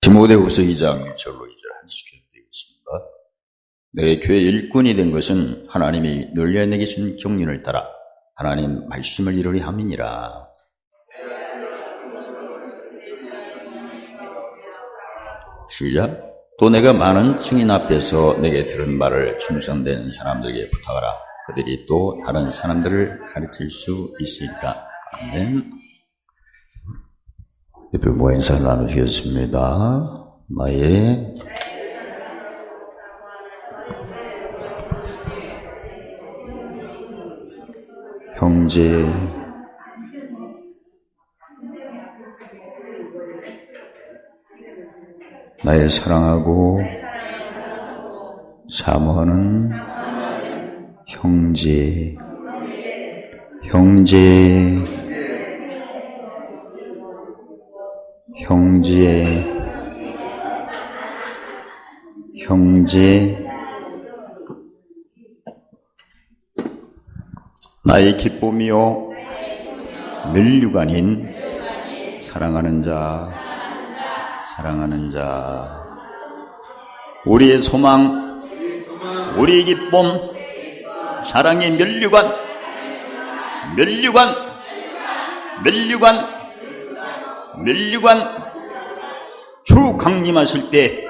디모데후서 2장 1절로 2절 한 절씩 드리겠습니다. 내 교회 일꾼이 된 것은 하나님이 널리 내게 주신 경륜을 따라 하나님 말씀을 이루려 함이니라. 시작. 또 내가 많은 증인 앞에서 내게 들은 말을 충성된 사람들에게 부탁하라. 그들이 또 다른 사람들을 가르칠 수 있으리라. 아멘. 예배 모여 인사를 나누시겠습니다. 나의 형제, 나의 사랑하고 사모하는 형제, 나의 기쁨이요 면류관인 사랑하는 자, 우리의 소망, 우리의 기쁨, 사랑의 면류관, 주 강림하실 때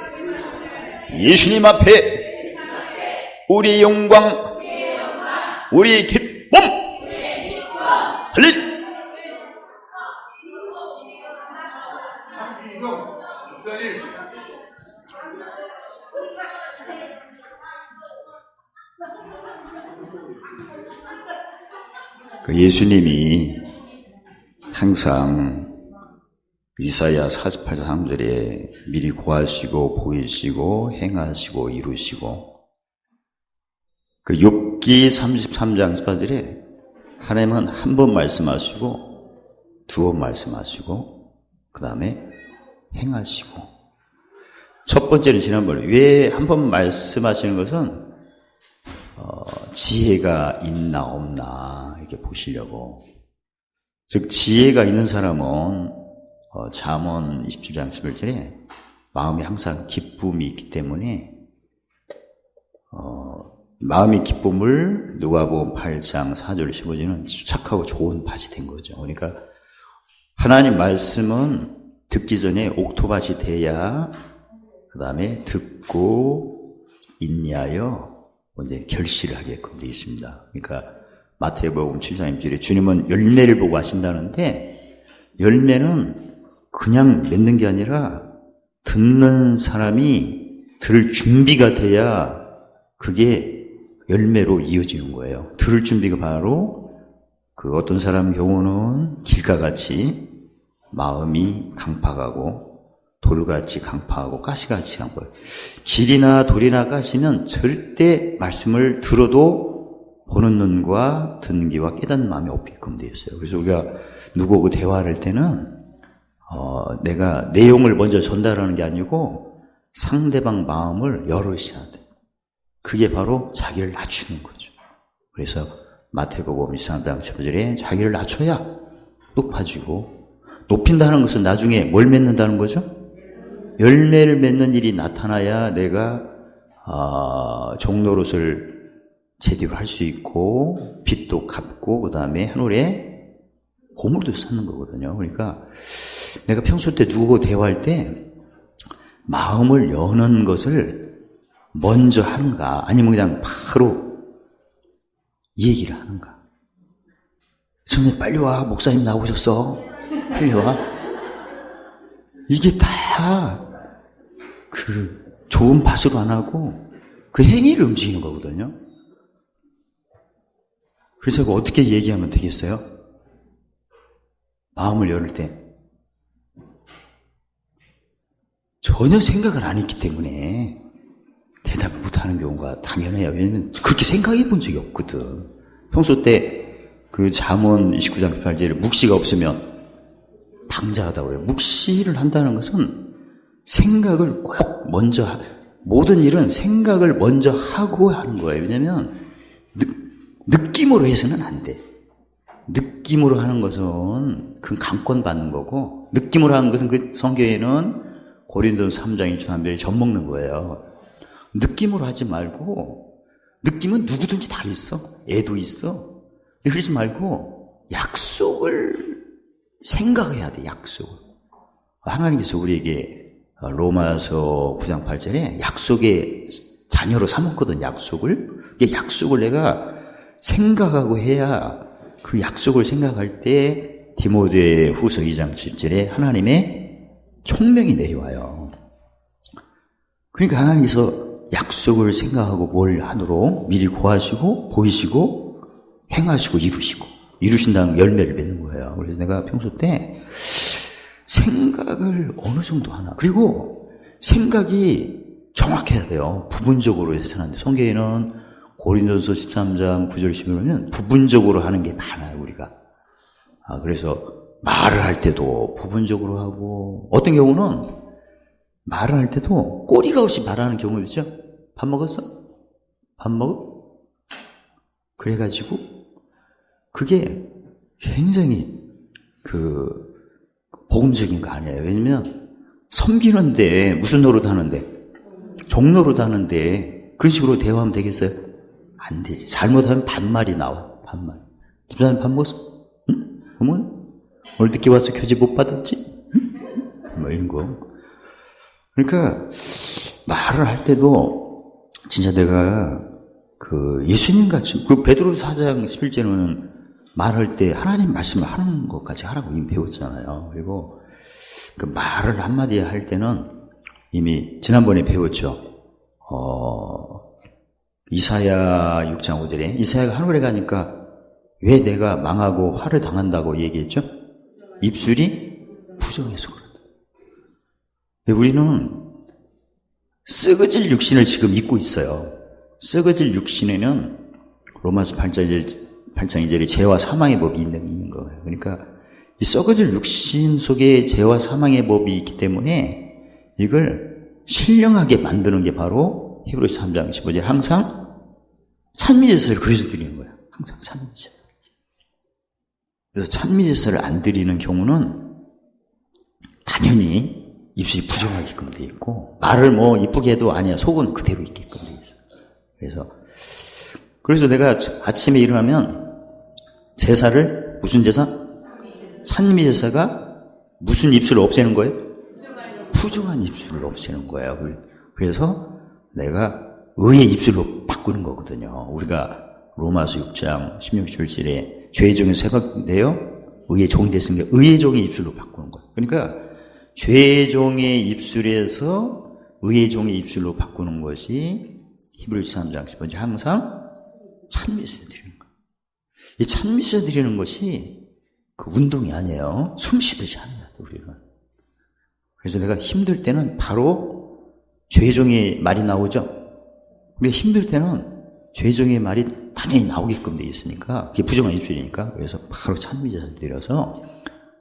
예수님 앞에 우리의 영광, 우리의 기쁨, 할렐루야! 그 예수님이 항상 이사야 48장 3절에 미리 고하시고 보이시고 행하시고 이루시고 그 욥기 33장 18절에 하나님은 한 번 말씀하시고 두 번 말씀하시고 그 다음에 행하시고 첫 번째는 지난번에 왜 한 번 말씀하시는 것은 지혜가 있나 없나 이렇게 보시려고. 즉 지혜가 있는 사람은 잠언 27장 11절에 마음에 항상 기쁨이 있기 때문에 마음의 기쁨을 누가복음 8장 4절 15절은 착하고 좋은 밭이 된 거죠. 그러니까 하나님 말씀은 듣기 전에 옥토밭이 돼야 그 다음에 듣고 인내하여 먼저 결실을 하게끔 되어 있습니다. 그러니까 마태복음 7장 1절에 주님은 열매를 보고 하신다는데 열매는 그냥 맺는 게 아니라 듣는 사람이 들을 준비가 돼야 그게 열매로 이어지는 거예요. 들을 준비가 바로 그 어떤 사람 경우는 길과 같이 마음이 강팍하고 돌같이 강팍하고 가시같이 강팍하고 길이나 돌이나 가시면 절대 말씀을 들어도 보는 눈과 듣는 귀와 깨닫는 마음이 없게끔 되어 있어요. 그래서 우리가 누구하고 대화할 때는 내가 내용을 먼저 전달하는 게 아니고 상대방 마음을 열으셔야 돼. 그게 바로 자기를 낮추는 거죠. 그래서 마태복음 23장 15절에 자기를 낮춰야 높아지고 높인다는 것은 나중에 뭘 맺는다는 거죠? 열매를 맺는 일이 나타나야 내가 종노릇을 제대로 할 수 있고 빚도 갚고 그 다음에 하늘에 보물도 쌓는 거거든요. 그러니까 내가 평소 때 누구하고 대화할 때 마음을 여는 것을 먼저 하는가 아니면 그냥 바로 얘기를 하는가. 선생님 빨리 와, 목사님 나오셨어, 빨리 와. 이게 다 그 좋은 밭으로 안 하고 그 행위를 움직이는 거거든요. 그래서 어떻게 얘기하면 되겠어요? 마음을 열을 때 전혀 생각을 안 했기 때문에 대답을 못하는 경우가 당연해요. 왜냐면 그렇게 생각해 본 적이 없거든. 평소 때 그 잠언 29장 8절에 묵시가 없으면 방자하다고 해요. 묵시를 한다는 것은 생각을 꼭 먼저 모든 일은 생각을 먼저 하고 하는 거예요. 왜냐면 느낌으로 해서는 안 돼. 느낌으로 하는 것은 그건 감권 받는 거고, 느낌으로 하는 것은 그 성경에는 고린도서 3장 23절에 젖먹는 거예요. 느낌으로 하지 말고, 느낌은 누구든지 다 있어. 애도 있어. 그러지 말고 약속을 생각해야 돼. 약속을. 하나님께서 우리에게 로마서 9장 8절에 약속의 자녀로 삼았거든. 약속을. 이 약속을 내가 생각하고 해야, 그 약속을 생각할 때 디모데 후서 2장 7절에 하나님의 총명이 내려와요. 그러니까 하나님께서 약속을 생각하고 뭘 하도록 미리 고하시고 보이시고 행하시고 이루신다는 열매를 맺는 거예요. 그래서 내가 평소 때 생각을 어느 정도 하나, 그리고 생각이 정확해야 돼요. 부분적으로 해서는 안 돼. 성경에는 고린도서 13장 9절 11절은 부분적으로 하는 게 많아요, 우리가. 그래서 말을 할 때도 부분적으로 하고, 어떤 경우는 말을 할 때도 꼬리가 없이 말하는 경우도 있죠. 밥 먹었어? 밥 먹어? 그래가지고 그게 굉장히 복음적인 거 아니에요. 왜냐면 섬기는데 무슨 노릇 하는데? 종노릇 하는데 그런 식으로 대화하면 되겠어요? 안 되지. 잘못하면 반말이 나와. 반말. 집사님 밥 먹었어? 응? 어머? 오늘 늦게 와서 교재 못 받았지? 응? 뭐 이런 거. 그러니까 말을 할 때도 진짜 내가 예수님 같이, 베드로 4장 11절은 말할 때 하나님 말씀을 하는 것까지 하라고 이미 배웠잖아요. 그리고 그 말을 한마디 할 때는 이미 지난번에 배웠죠. 이사야 6장 5절에 이사야가 하늘에 가니까 왜 내가 망하고 화를 당한다고 얘기했죠? 입술이 부정해서 그렇다. 우리는 썩어질 육신을 지금 입고 있어요. 썩어질 육신에는 로마서 8장 2절에 죄와 사망의 법이 있는 거예요. 그러니까 이 썩어질 육신 속에 죄와 사망의 법이 있기 때문에 이걸 신령하게 만드는 게 바로 히브리서 3장 15절 항상 찬미제사를 그래서 드리는 거예요. 항상 찬미제사. 그래서 찬미제사를 안 드리는 경우는 당연히 입술이 부정하게끔 돼 있고 말을 뭐 이쁘게 해도 아니야. 속은 그대로 있게끔 돼 있어요. 그래서 내가 아침에 일어나면 제사를 무슨 제사? 찬미제사가 무슨 입술을 없애는 거예요? 부정한 입술을 없애는 거예요. 그래서 내가 의의 입술로 바꾸는 거거든요. 우리가 로마서 6장 16절에 죄의 종에서 해방되어 의의 종이 됐으니까 의의 종의 입술로 바꾸는 거예요. 그러니까 죄의 종의 입술에서 의의 종의 입술로 바꾸는 것이 히브리서 3장 10절 항상 찬미제사 드리는 거예요. 이 찬미제사 드리는 것이 그 운동이 아니에요. 숨 쉬듯이 합니다, 우리는. 그래서 내가 힘들 때는 바로 죄의 종의 말이 나오죠. 우리가 힘들 때는 죄의 종의 말이 당연히 나오게끔 되어 있으니까 그게 부정한 입술이니까 그래서 바로 찬미제사 드려서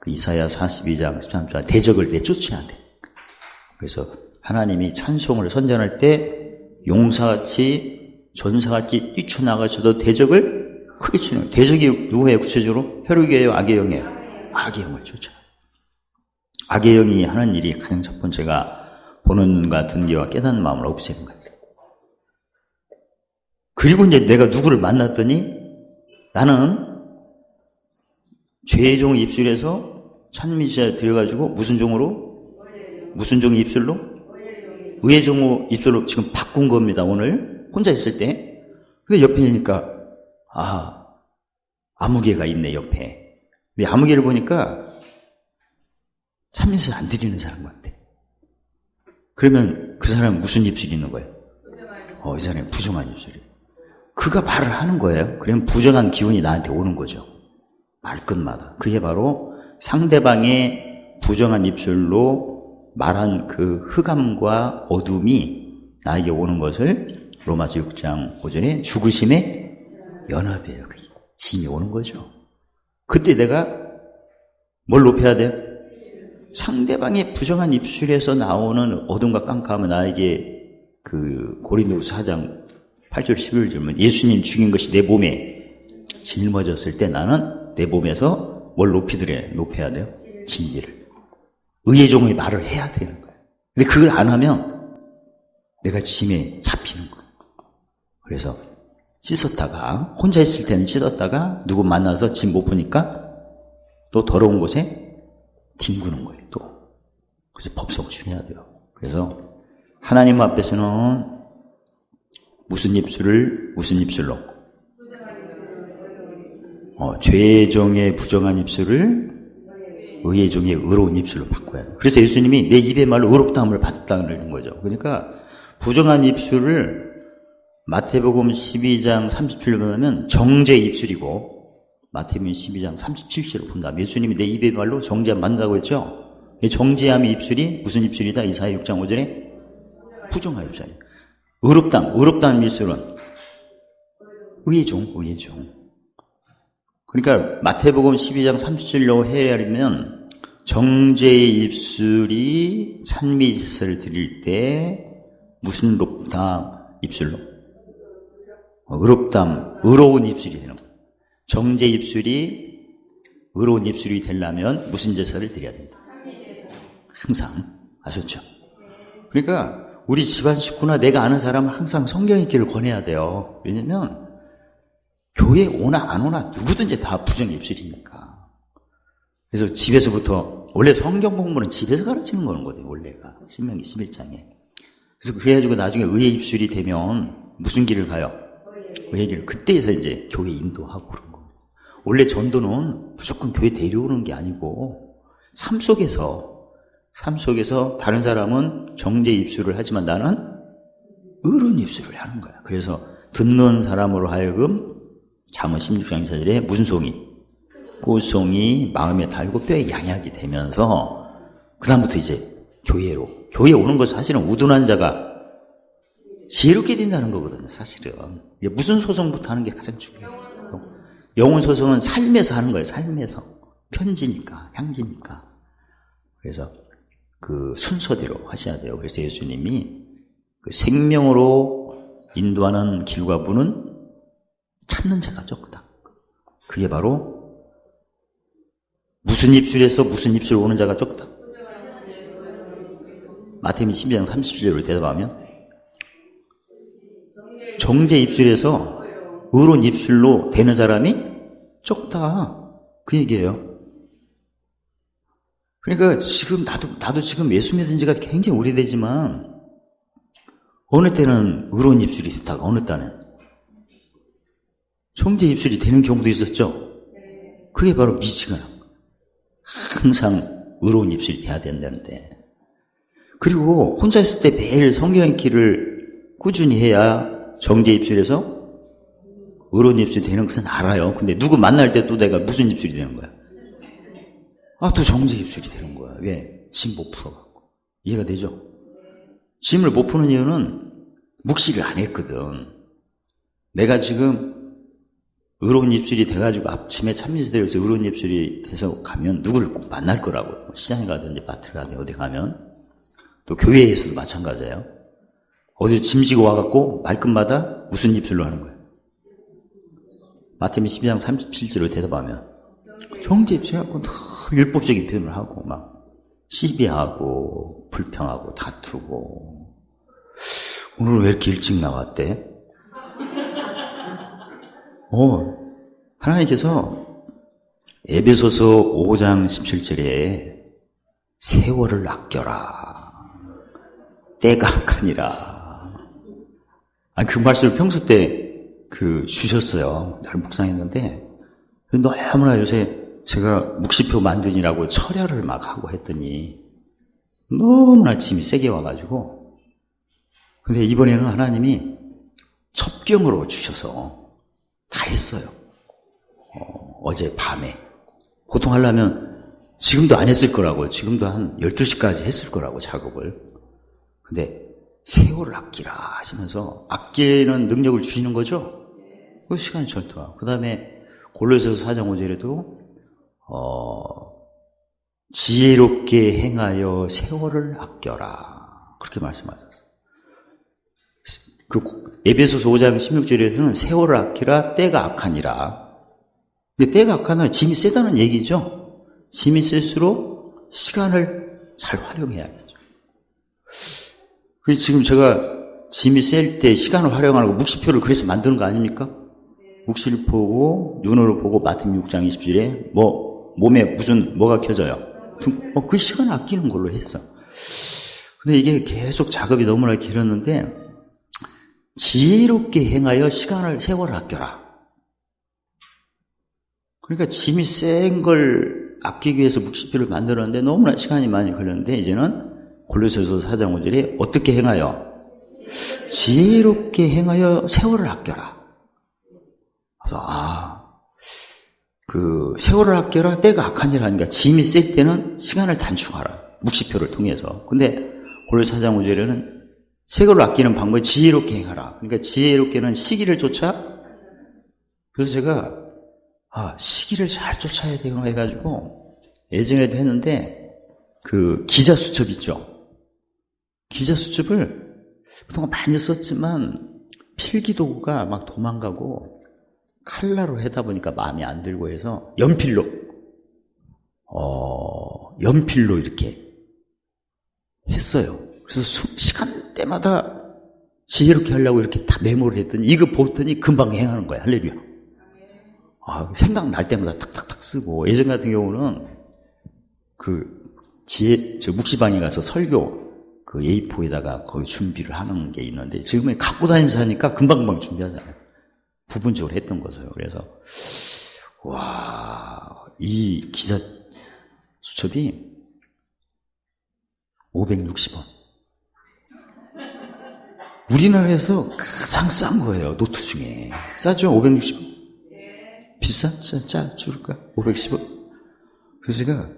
그 이사야 42장 13절 대적을 내쫓아야 돼. 그래서 하나님이 찬송을 선전할 때 용사같이 전사같이 뛰쳐나가셔도 대적을 크게 치는 거예요. 대적이 누구예요? 구체적으로 혈육이에요? 악의 영이에요? 악의 영을 쫓아요. 악의 영이 하는 일이 가장 첫 번째가 보는 눈과 등기와 깨닫는 마음을 없애는 거예요. 그리고 이제 내가 누구를 만났더니 나는 죄의 종 입술에서 찬미제사 드려가지고 무슨 종으로? 무슨 종의 입술로? 의의 종 입술로 지금 바꾼 겁니다. 오늘 혼자 있을 때. 근데 옆에 있으니까 아무개가 있네 옆에. 근데 아무개를 보니까 찬미제사 안 드리는 사람 같아. 그러면 그 사람은 무슨 입술이 있는 거예요? 이 사람이 부정한 입술이. 그가 말을 하는 거예요. 그러면 부정한 기운이 나한테 오는 거죠. 말끝마다. 그게 바로 상대방의 부정한 입술로 말한 그 흑암과 어둠이 나에게 오는 것을 로마서 6장 5절에 죽으심의 연합이에요. 그게 짐이 오는 거죠. 그때 내가 뭘 높여야 돼요? 상대방의 부정한 입술에서 나오는 어둠과 깜깜함은 나에게 그 고린도서 4장 8절 11절은 예수님 죽인 것이 내 몸에 짊어졌을 때 나는 내 몸에서 뭘 높여야 돼요? 진리를. 의의 종의 말을 해야 되는 거예요. 근데 그걸 안 하면 내가 짐에 잡히는 거예요. 그래서 씻었다가, 혼자 있을 때는 씻었다가 누구 만나서 짐 못 푸니까 또 더러운 곳에 뒹구는 거예요, 또. 그래서 법성춘해야 돼요. 그래서 하나님 앞에서는 무슨 입술로? 죄의 종의 부정한 입술을 의의 종의 의로운 입술로 바꿔야 돼요. 그래서 예수님이 내 입의 말로 의롭다함을 받다는 거죠. 그러니까 부정한 입술을 마태복음 12장 37절로 보면 정죄의 입술이고, 마태복음 12장 37절로 본다면 예수님이 내 입의 말로 정죄함 만든다고 했죠. 이 정죄함의 입술이 무슨 입술이다? 이사야 6장 5절에 부정한 입술이에요. 의롭다는 입술은 의의 종. 그러니까 마태복음 12장 37절로 헤아리면 정죄의 입술이 찬미 제사를 드릴 때 무슨 입술로? 의로운 입술이 되는 거예요. 정죄 입술이 의로운 입술이 되려면 무슨 제사를 드려야 된다? 항상. 아셨죠? 그러니까 우리 집안 식구나 내가 아는 사람은 항상 성경 읽기를 권해야 돼요. 왜냐면 교회 오나 안 오나 누구든지 다 부정의 입술이니까. 그래서 집에서부터, 원래 성경 공부는 집에서 가르치는 거거든요, 원래가. 신명기 11장에. 그래서 그래가지고 나중에 의의 입술이 되면 무슨 길을 가요? 의의 길. 그때에서 이제 교회 인도하고 그런 거예요. 원래 전도는 무조건 교회 데려오는 게 아니고, 삶 속에서 다른 사람은 정죄 입술을 하지만 나는 의로운 입술을 하는 거야. 그래서 듣는 사람으로 하여금 잠언 16장 4절에 무슨 송이? 꽃송이 마음에 달고 뼈에 양약이 되면서 그다음부터 이제 교회에 오는 것은 사실은 우둔한 자가 지혜롭게 된다는 거거든요, 사실은. 무슨 소송부터 하는 게 가장 중요해요. 영혼 소송은 삶에서 하는 거예요, 삶에서. 편지니까, 향기니까. 그래서 그 순서대로 하셔야 돼요. 그래서 예수님이 그 생명으로 인도하는 길과 문은 찾는 자가 적다. 그게 바로 무슨 입술에서 무슨 입술로 오는 자가 적다. 마태복음 12장 37절로 대답하면 정죄 입술에서 의로운 입술로 되는 사람이 적다. 그 얘기예요. 그러니까 지금 나도 지금 예수 믿은 지가 굉장히 오래되지만 어느 때는 의로운 입술이 됐다가 어느 때는 정죄 입술이 되는 경우도 있었죠. 그게 바로 미지근한 거예요. 항상 의로운 입술이 돼야 된다는데. 그리고 혼자 있을 때 매일 성경 읽기를 꾸준히 해야 정죄 입술에서 의로운 입술이 되는 것은 알아요. 근데 누구 만날 때 또 내가 무슨 입술이 되는 거야? 또 정죄 입술이 되는 거야. 왜? 짐 못 풀어갖고. 이해가 되죠? 짐을 못 푸는 이유는 묵시를 안 했거든. 내가 지금 의로운 입술이 돼가지고 아침에 참미제대로서 의로운 입술이 돼서 가면 누구를 꼭 만날 거라고. 시장에 가든지 마트를 가든지 어디 가면. 또 교회에서도 마찬가지예요. 어디서 짐 지고 와갖고 말끝마다 무슨 입술로 하는 거예요? 마태복음 12장 37절로 대답하면 정죄 입술 해갖고 율법적인 표현을 하고 막 시비하고 불평하고 다투고. 오늘 왜 이렇게 일찍 나왔대? 하나님께서 에베소서 5장 17절에 세월을 아껴라. 때가 악하니라. 그 말씀을 평소 때 주셨어요. 날 묵상했는데, 너무나 요새 제가 묵시표 만드느라고 철야를 막 하고 했더니 너무나 짐이 세게 와가지고, 근데 이번에는 하나님이 첩경으로 주셔서 다 했어요. 어제 밤에. 보통 하려면 지금도 안 했을 거라고, 지금도 한 12시까지 했을 거라고, 작업을. 근데 세월을 아끼라 하시면서 아끼는 능력을 주시는 거죠? 그 시간이 절도하. 그 다음에 골로새서 4장 5절에도 지혜롭게 행하여 세월을 아껴라. 그렇게 말씀하셨어요. 에베소서 5장 16절에서는 세월을 아끼라 때가 악하니라. 근데 때가 악하니라 짐이 세다는 얘기죠. 짐이 셀수록 시간을 잘 활용해야겠죠. 그래서 지금 제가 짐이 셀 때 시간을 활용하고 묵시표를 그래서 만드는 거 아닙니까? 묵시를 보고 눈으로 보고 마태복음 6장 20절에 몸에 무슨 뭐가 켜져요. 그 시간 아끼는 걸로 했어. 근데 이게 계속 작업이 너무나 길었는데 지혜롭게 행하여 세월을 아껴라. 그러니까 짐이 센 걸 아끼기 위해서 묵시표를 만들었는데 너무나 시간이 많이 걸렸는데 이제는 골로새서 4장 5절에 어떻게 행하여? 지혜롭게 행하여 세월을 아껴라. 그래서 세월을 아껴라. 때가 악하니라니까 짐이 셀 때는 시간을 단축하라. 묵시표를 통해서. 근데 골로새 4장 5절에는 세월을 아끼는 방법이 지혜롭게 행하라. 그러니까 지혜롭게는 시기를 쫓아. 그래서 제가 시기를 잘 쫓아야 되구나 해가지고 예전에도 했는데 그 기자 수첩 있죠. 기자 수첩을 그동안 많이 썼지만 필기도구가 막 도망가고 칼라로 하다 보니까 마음에 안 들고 해서 연필로 이렇게 했어요. 그래서 시간대마다 지혜롭게 하려고 이렇게 다 메모를 했더니 이거 보더니 금방 행하는 거야. 할렐루야. 생각날 때마다 탁탁탁 쓰고 예전 같은 경우는 묵시방에 가서 설교 그 A4에다가 거기 준비를 하는 게 있는데 지금은 갖고 다니면서 하니까 금방금방 준비하잖아요. 부분적으로 했던 거죠. 그래서 이 기자 수첩이 560원. 우리나라에서 가장 싼 거예요. 노트 중에. 싸죠? 560원. 비싸? 줄까? 510원. 그래서 제가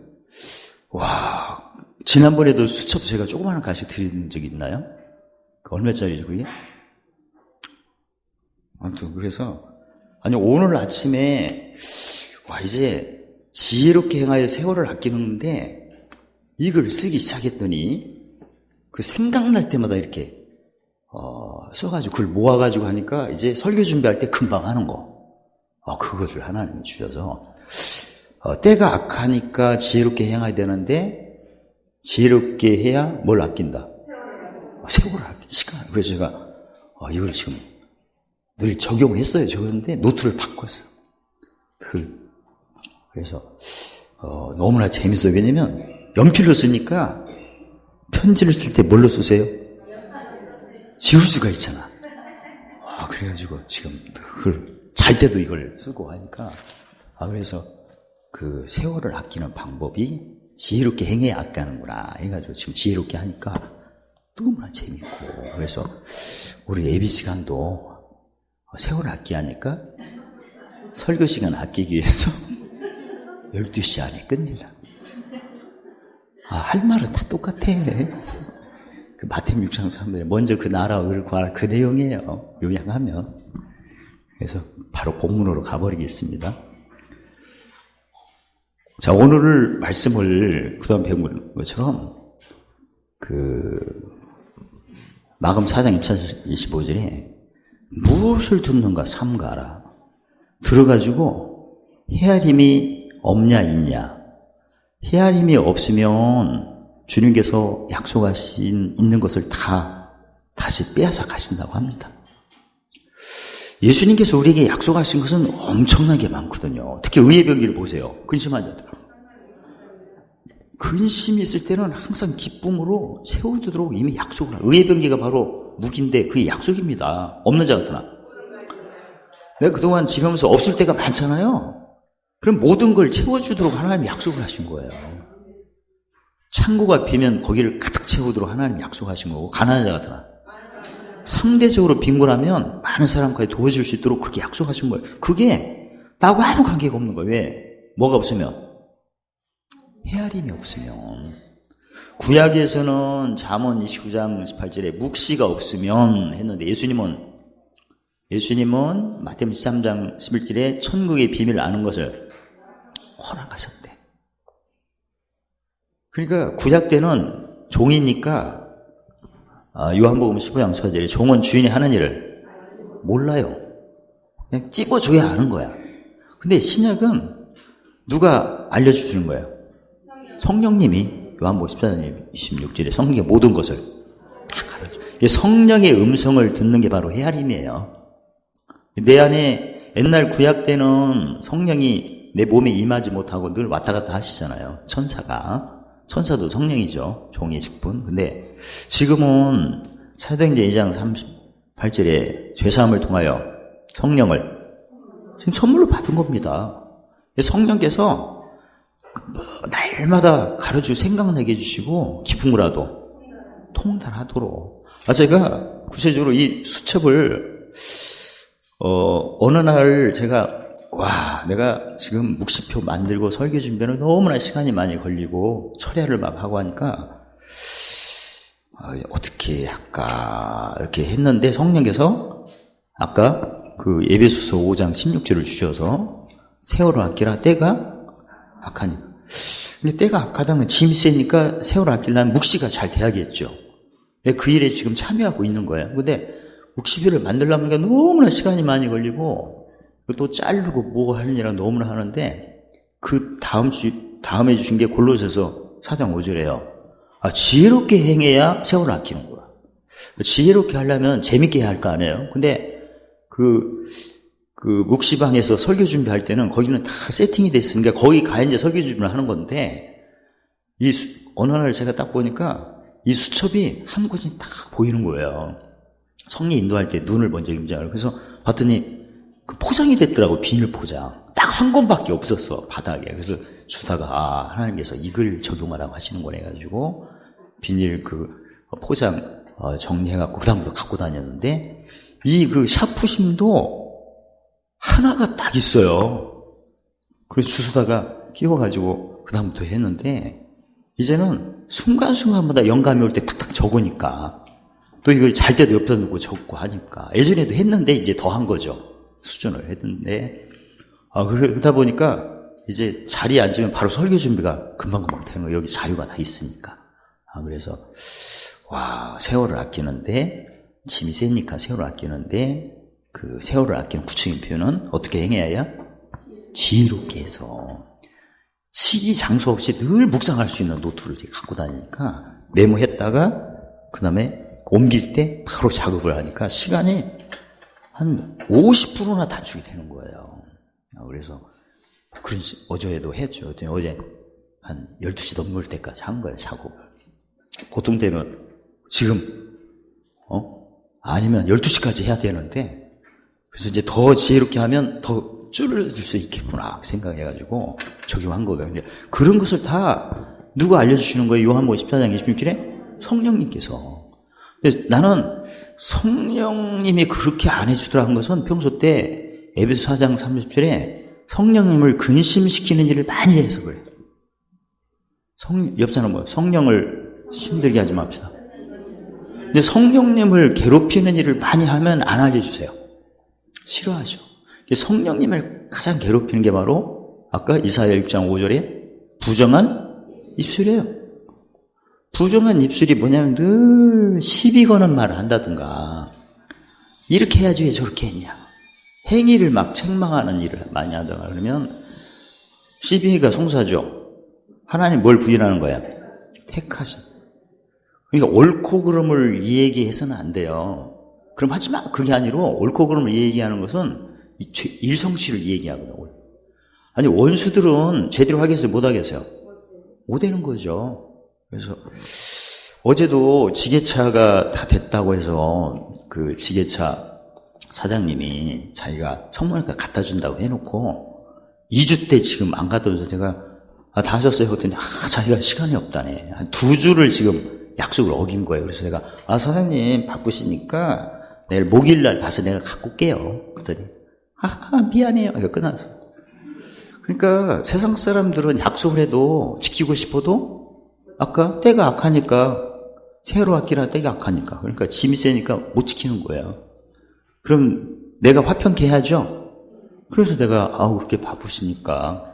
지난번에도 수첩 제가 조그마한 가시 드린 적 있나요? 얼마짜리죠 그게? 아무튼 그래서 오늘 아침에 이제 지혜롭게 행하여 세월을 아끼는데 이걸 쓰기 시작했더니 그 생각날 때마다 이렇게 써가지고 그걸 모아가지고 하니까 이제 설교 준비할 때 금방 하는 거. 그것을 하나님이 주셔서 때가 악하니까 지혜롭게 행해야 되는데 지혜롭게 해야 뭘 아낀다? 세월을 아낀다. 시간. 그래서 제가 이걸 지금 늘 적용했어요. 적었는데 노트를 바꿨어. 그래서 너무나 재밌어요. 왜냐면 연필로 쓰니까 편지를 쓸 때 뭘로 쓰세요? 지울 수가 있잖아. 그래가지고 지금 그걸 잘 때도 이걸 쓰고 하니까 그래서 그 세월을 아끼는 방법이 지혜롭게 행해야 아까는구나 해가지고 지금 지혜롭게 하니까 너무나 재밌고 그래서 우리 예비 시간도 세월을 아끼니까 설교 시간 아끼기 위해서 12시 안에 끝내라. 할 말은 다 똑같아. 그 마태복음 6장 3절에 먼저 그 나라와 의를 구하라 그 내용이에요. 요약하면. 그래서 바로 본문으로 가버리겠습니다. 자, 오늘 말씀을 그동안 배운 것처럼 마금 4장 25절에 무엇을 듣는가 삼가라. 들어가지고 헤아림이 없냐 있냐. 헤아림이 없으면 주님께서 약속하신 있는 것을 다 다시 빼앗아 가신다고 합니다. 예수님께서 우리에게 약속하신 것은 엄청나게 많거든요. 특히 의의 병기를 보세요. 근심한 자들. 근심이 있을 때는 항상 기쁨으로 세워두도록 이미 약속을 하고 의의 병기가 바로 무기인데 그게 약속입니다. 없는 자 같으나. 내가 그동안 지내면서 없을 때가 많잖아요. 그럼 모든 걸 채워주도록 하나님이 약속을 하신 거예요. 창고가 비면 거기를 가득 채우도록 하나님이 약속하신 거고 가난한 자 같으나 상대적으로 빈곤하면 많은 사람까지 도와줄 수 있도록 그렇게 약속하신 거예요. 그게 나하고 아무 관계가 없는 거예요. 왜? 뭐가 없으면? 헤아림이 없으면. 구약에서는 잠언 29장 18절에 묵시가 없으면 했는데 예수님은 마태복음 13장 11절에 천국의 비밀을 아는 것을 허락하셨대. 그러니까 구약 때는 종이니까 요한복음 15장 14절에 종은 주인이 하는 일을 몰라요. 그냥 찝어줘야 아는 거야. 근데 신약은 누가 알려주는 거예요? 성령님이 요한복음 14장 26절에 성령의 모든 것을 성령의 음성을 듣는 게 바로 헤아림이에요. 내 안에 옛날 구약 때는 성령이 내 몸에 임하지 못하고 늘 왔다 갔다 하시잖아요. 천사도 성령이죠. 종의 직분. 근데 지금은 사도행전 2장 38절에 죄사함을 통하여 성령을 지금 선물로 받은 겁니다. 성령께서 날마다 가르치고 생각나게 해주시고 기쁜 거라도 통달하도록. 제가 구체적으로 이 수첩을 어느 날 제가 내가 지금 묵시표 만들고 설교 준비는 너무나 시간이 많이 걸리고 철야를 막 하고 하니까 어떻게 할까 이렇게 했는데 성령께서 아까 그 에베소서 5장 16절을 주셔서 세월을 아끼라 때가 악하니. 근데 때가 악하다면 짐이 세니까 세월을 아끼려면 묵시가 잘 돼야겠죠. 그 일에 지금 참여하고 있는 거예요. 근데 묵시표를 만들려면 너무나 시간이 많이 걸리고 또 자르고 뭐 하느니라 너무나 하는데 그 다음에 주신 게 골로새서 4장 5절이에요. 지혜롭게 행해야 세월을 아끼는 거야. 지혜롭게 하려면 재밌게 해야 할 거 아니에요. 근데 그 묵시방에서 설교 준비할 때는 거기는 다 세팅이 돼 있으니까 거기 가 이제 설교 준비를 하는 건데 어느 날 제가 딱 보니까 이 수첩이 한 곳이 딱 보이는 거예요. 성령 인도할 때 눈을 먼저 임장을. 그래서 봤더니 그 포장이 됐더라고. 비닐 포장. 딱 한 권밖에 없었어, 바닥에. 그래서 주다가 하나님께서 이걸 적용하라고 하시는 거네 해가지고 비닐 그 포장 정리해갖고 그 다음부터 갖고 다녔는데 이 그 샤프심도 하나가 딱 있어요. 그래서 주소다가 끼워가지고 그 다음부터 했는데 이제는 순간순간마다 영감이 올 때 탁탁 적으니까 또 이걸 잘 때도 옆에다 놓고 적고 하니까 예전에도 했는데 이제 더 한 거죠. 수준을 했는데 그러다 보니까 이제 자리에 앉으면 바로 설교 준비가 금방금방 되는 거예요. 여기 자료가 다 있으니까. 그래서 세월을 아끼는데 짐이 세니까 세월을 아끼는데 그 세월을 아끼는 구체적인 표현은 어떻게 행해야? 지혜롭게 해서 시기 장소 없이 늘 묵상할 수 있는 노트를 갖고 다니니까 메모했다가 그 다음에 옮길 때 바로 작업을 하니까 시간이 한 50%나 단축이 되는 거예요. 그래서 어제도 했죠. 어제 한 12시 넘을 때까지 한 거예요, 작업을. 보통 때는 지금 아니면 12시까지 해야 되는데 그래서 이제 더 지혜롭게 하면 더 줄여줄 수 있겠구나 생각해가지고 적용한 거예요. 근데 그런 것을 다 누가 알려주시는 거예요? 요한복음 14장 26절에 성령님께서. 근데 나는 성령님이 그렇게 안 해주더라는 것은 평소 때 에베소 4장 30절에 성령님을 근심시키는 일을 많이 해서 그래요. 옆 사람 뭐예요? 성령을 힘들게 하지 맙시다. 근데 성령님을 괴롭히는 일을 많이 하면 안 알려주세요. 싫어하죠. 성령님을 가장 괴롭히는 게 바로 아까 이사야 6장 5절에 부정한 입술이에요. 부정한 입술이 뭐냐면 늘 시비 거는 말을 한다든가 이렇게 해야지 왜 저렇게 했냐. 행위를 막 책망하는 일을 많이 하다가 그러면 시비가 송사죠. 하나님 뭘 부인하는 거야? 택하신. 그러니까 옳고 그름을 이 얘기해서는 안 돼요. 그럼 하지 마. 그게 아니고 옳고 그름을 이 얘기하는 것은 일성씨를 이 얘기하거든요. 아니 원수들은 제대로 하겠어요? 못 하겠어요? 못 되는 거죠. 그래서 어제도 지게차가 다 됐다고 해서 그 지게차 사장님이 자기가 성모니까 갖다 준다고 해놓고 2주 때 지금 안 갖다 줘서 제가 다 하셨어요? 그랬더니 자기가 시간이 없다네. 한 2주를 지금 약속을 어긴 거예요. 그래서 내가 사장님 바쁘시니까 내일 목요일날 가서 내가 갖고 올게요. 그랬더니 미안해요. 이거 끝났어. 그러니까 세상 사람들은 약속을 해도 지키고 싶어도 아까 때가 악하니까 새로 아끼라 때가 악하니까 그러니까 짐이 세니까 못 지키는 거예요. 그럼 내가 화평케 해야죠. 그래서 내가 그렇게 바쁘시니까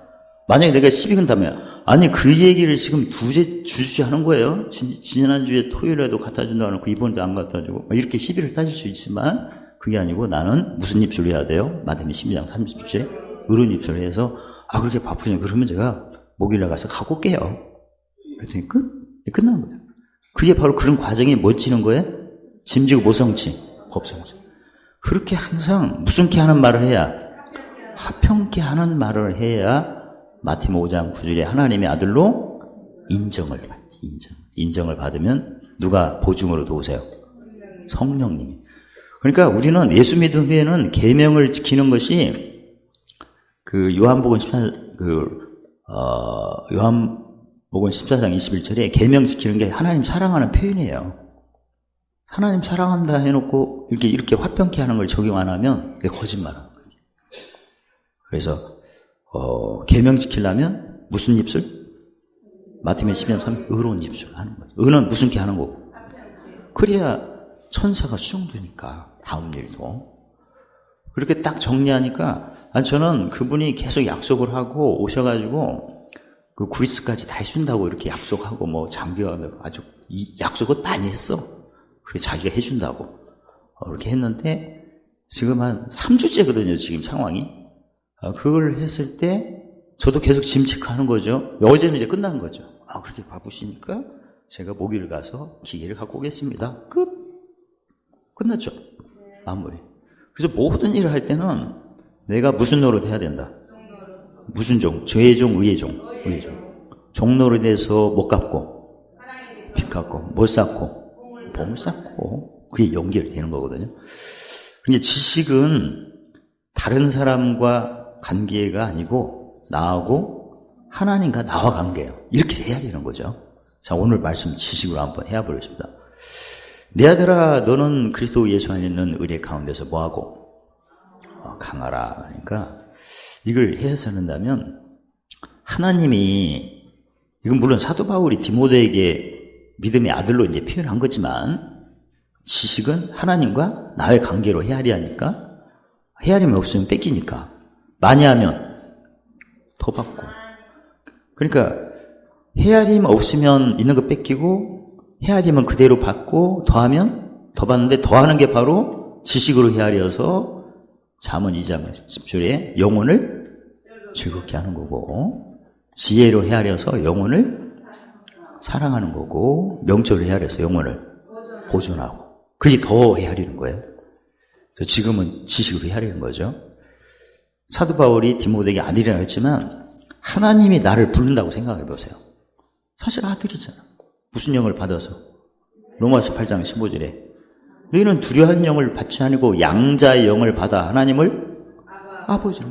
만약에 내가 시비 건다면 아니 그 얘기를 지금 주주에 하는 거예요. 지난주에 토요일에도 갖다 준다고 하고 이번에도 안 갖다 주고 이렇게 시비를 따질 수 있지만 그게 아니고 나는 무슨 입술을 해야 돼요? 마태복음 12장 30절에 의로운 입술을 해서 그렇게 바쁘냐 그러면 제가 목요일에 가서 갖고 올게요. 그랬더니 끝나는 거예요. 그게 바로 그런 과정이 멋지는 거예요? 짐지고 뭐 성치? 법 성치. 그렇게 항상 무슨케 하는 말을 해야, 화평케 하는 말을 해야 마태복음 5장 9절에 하나님의 아들로 인정을 받지. 인정을 받으면 누가 보증으로 도우세요? 성령님이. 그러니까 우리는 예수 믿으면은 계명을 지키는 것이 요한복음 14장 21절에 계명 지키는 게 하나님 사랑하는 표현이에요. 하나님 사랑한다 해놓고 이렇게 화평케 하는 걸 적용 안 하면 그게 거짓말하는 거예요. 그래서 계명 지키려면 무슨 입술? 마태복음 12장 3 의로운 입술 하는 거죠. 의는 무슨케 하는 거고. 그래야 천사가 수용되니까 다음 일도. 그렇게 딱 정리하니까 저는 그분이 계속 약속을 하고 오셔가지고 그 그리스까지 다 해준다고 이렇게 약속하고 뭐 장비가 아주 약속을 많이 했어. 그래서 자기가 해준다고 그렇게 했는데 지금 한 3주째거든요. 지금 상황이. 그걸 했을 때 저도 계속 짐 체크하는 거죠. 어제는 이제 끝난 거죠. 그렇게 바쁘시니까 제가 목요일 가서 기계를 갖고 오겠습니다. 끝났죠. 마무리. 그래서 모든 일을 할 때는 내가 무슨 노릇 해야 된다. 무슨 종? 죄의 종, 의의 종. 의의 종. 종 노릇해서 못 갚고 빚 갚고 못 쌓고 보물 쌓고 그게 연결되는 거거든요. 그러니까 지식은 다른 사람과 관계가 아니고 나하고 하나님과 나와 관계예요. 이렇게 해야 되는 거죠. 자, 오늘 말씀 지식으로 한번 해보겠습니다. 내 아들아, 너는 그리스도 예수 안에 있는 의뢰 가운데서 뭐하고? 강하라. 그러니까 이걸 해서 한다면 하나님이, 이건 물론 사도 바울이 디모데에게 믿음의 아들로 이제 표현한 거지만 지식은 하나님과 나의 관계로 헤아려 하니까 헤아림이 없으면 뺏기니까 많이 하면 더 받고, 그러니까 헤아림 없으면 있는 거 뺏기고 헤아림은 그대로 받고 더하면 더 받는데 더하는 게 바로 지식으로 헤아려서 잠언 2장 10절에 영혼을 즐겁게 하는 거고, 지혜로 헤아려서 영혼을 사랑하는 거고, 명철로 헤아려서 영혼을 보존하고, 그게 더 헤아리는 거예요. 지금은 지식으로 헤아리는 거죠. 사도 바울이 디모데에게 아들이라 했지만 하나님이 나를 부른다고 생각해 보세요. 사실 아들이잖아. 무슨 영을 받아서? 로마서 8장 15절에 너희는 두려워하는 영을 받지 아니고 양자의 영을 받아 하나님을 아버지로.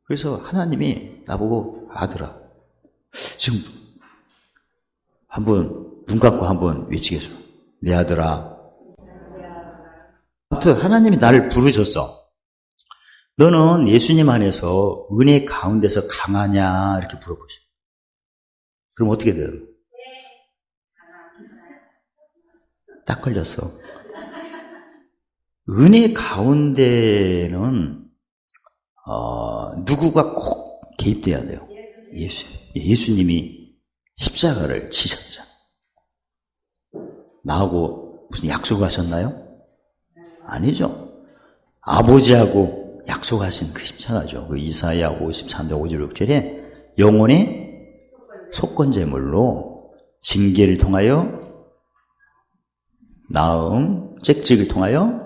그래서 하나님이 나보고 아들아, 지금 한번 눈 감고 한번 외치겠습니다. 내 아들아. 아무튼 하나님이 나를 부르셨어. 너는 예수님 안에서 은혜 가운데서 강하냐 이렇게 물어보셔. 그럼 어떻게 돼요? 딱 걸렸어. 은혜 가운데는 누구가 꼭 개입돼야 돼요. 예수님이 십자가를 지셨잖아. 나하고 무슨 약속하셨나요? 아니죠. 아버지하고 약속하신 그 십자가죠. 그 이사야 53장 5절 6절에 영혼의 속건제물로 징계를 통하여 나음, 잭직을 통하여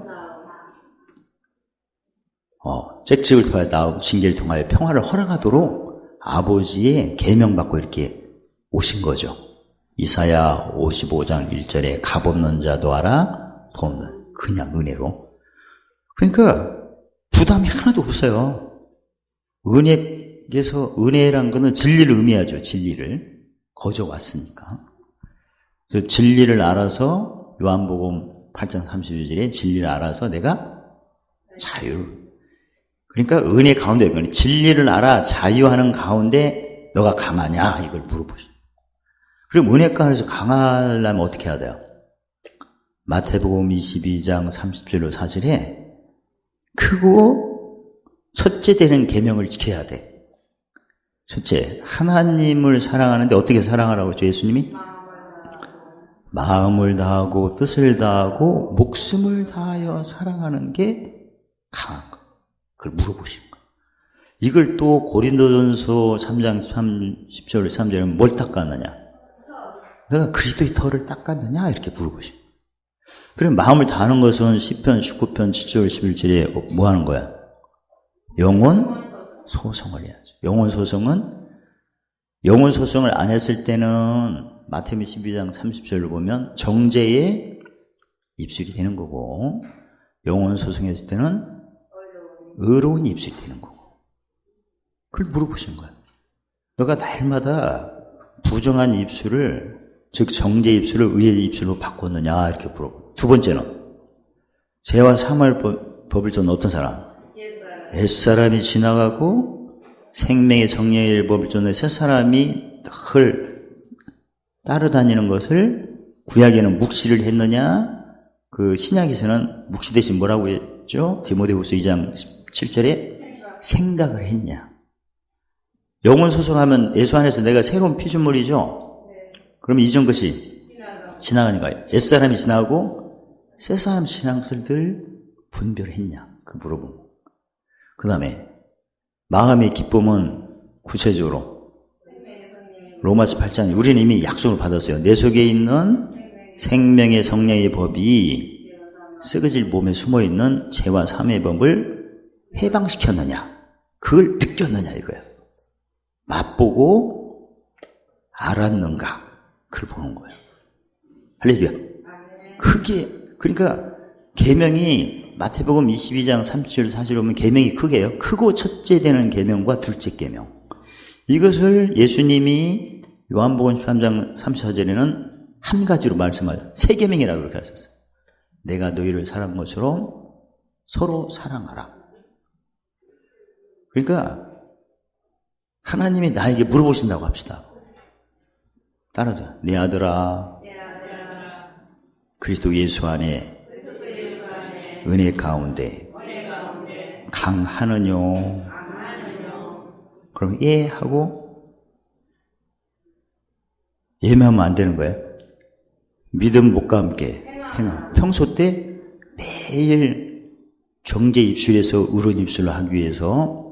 잭직을 통하여 나음, 징계를 통하여 평화를 허락하도록 아버지의 계명받고 이렇게 오신 거죠. 이사야 55장 1절에 값없는 자도 알아, 돈 없는 그냥 은혜로. 그러니까 부담이 하나도 없어요. 은혜란 거는 진리를 의미하죠. 진리를 거저왔으니까. 그래서 진리를 알아서 요한복음 8장 32절에 진리를 알아서 내가 자유를. 그러니까 은혜 가운데 진리를 알아 자유하는 가운데 너가 강하냐 이걸 물어보시죠. 그럼 은혜 가운데서 강하려면 어떻게 해야 돼요? 마태복음 22장 30절로 4절에 크고 첫째 되는 계명을 지켜야 돼. 첫째, 하나님을 사랑하는데 어떻게 사랑하라고 했죠? 예수님이? 마음을 다하고 뜻을 다하고 목숨을 다하여 사랑하는 게 강한 거. 그걸 물어보시는 거예요. 이걸 또 고린도전서 3장 10절 3절은 뭘 닦았느냐? 내가 그리스도의 털을 닦았느냐? 이렇게 물어보시는 거예요. 그럼 마음을 다하는 것은 시편 19편 7절 11절에 뭐 하는 거야? 영혼 소송을 해야죠. 영혼 소송을 안 했을 때는 마태복음 12장 30절로 보면 정죄의 입술이 되는 거고, 영혼 소송했을 때는 의로운 입술이 되는 거고. 그걸 물어보신 거야. 너가 날마다 부정한 입술을, 즉 정죄의 입술을 의의 입술로 바꿨느냐 이렇게 물어보고. 두 번째는 죄와 사망의 법을 쫓는 어떤 사람? 옛사람이 지나가고 생명의 정령의 법을 쫓는 새 사람이 늘 따라다니는 것을 구약에는 묵시를 했느냐, 그 신약에서는 묵시 대신 뭐라고 했죠? 디모데후서 2장 7절에 생각을 했냐. 영혼 소송하면 예수 안에서 내가 새로운 피조물이죠. 그러면 이전 것이 지나가니까 옛사람이 지나고 새 사람 지난 것을 늘 분별했냐, 그 물어보고. 그 다음에 마음의 기쁨은 구체적으로 로마서 8장, 우리는 이미 약속을 받았어요. 내 속에 있는 생명의 성령의 법이 썩어질 몸에 숨어있는 죄와 사망의 법을 해방시켰느냐, 그걸 느꼈느냐 이거야. 맛보고 알았는가, 그걸 보는 거예요. 할렐루야. 그게, 그러니까 계명이 마태복음 22장 30절 40절 보면 계명이 크게요. 크고 첫째 되는 계명과 둘째 계명. 이것을 예수님이 요한복음 13장 34절에는 한 가지로 말씀하셨어요. 세 계명이라고 그렇게 하셨어요. 내가 너희를 사랑한 것처럼 서로 사랑하라. 그러니까 하나님이 나에게 물어보신다고 합시다. 따라서 내 아들아, 그리스도 예수 안에 은혜 가운데 강하느뇨. 그럼 예 하고 예매하면 안 되는 거예요. 믿음과 함께 행함. 평소 때 매일 정죄 입술에서 의로운 입술로 하기 위해서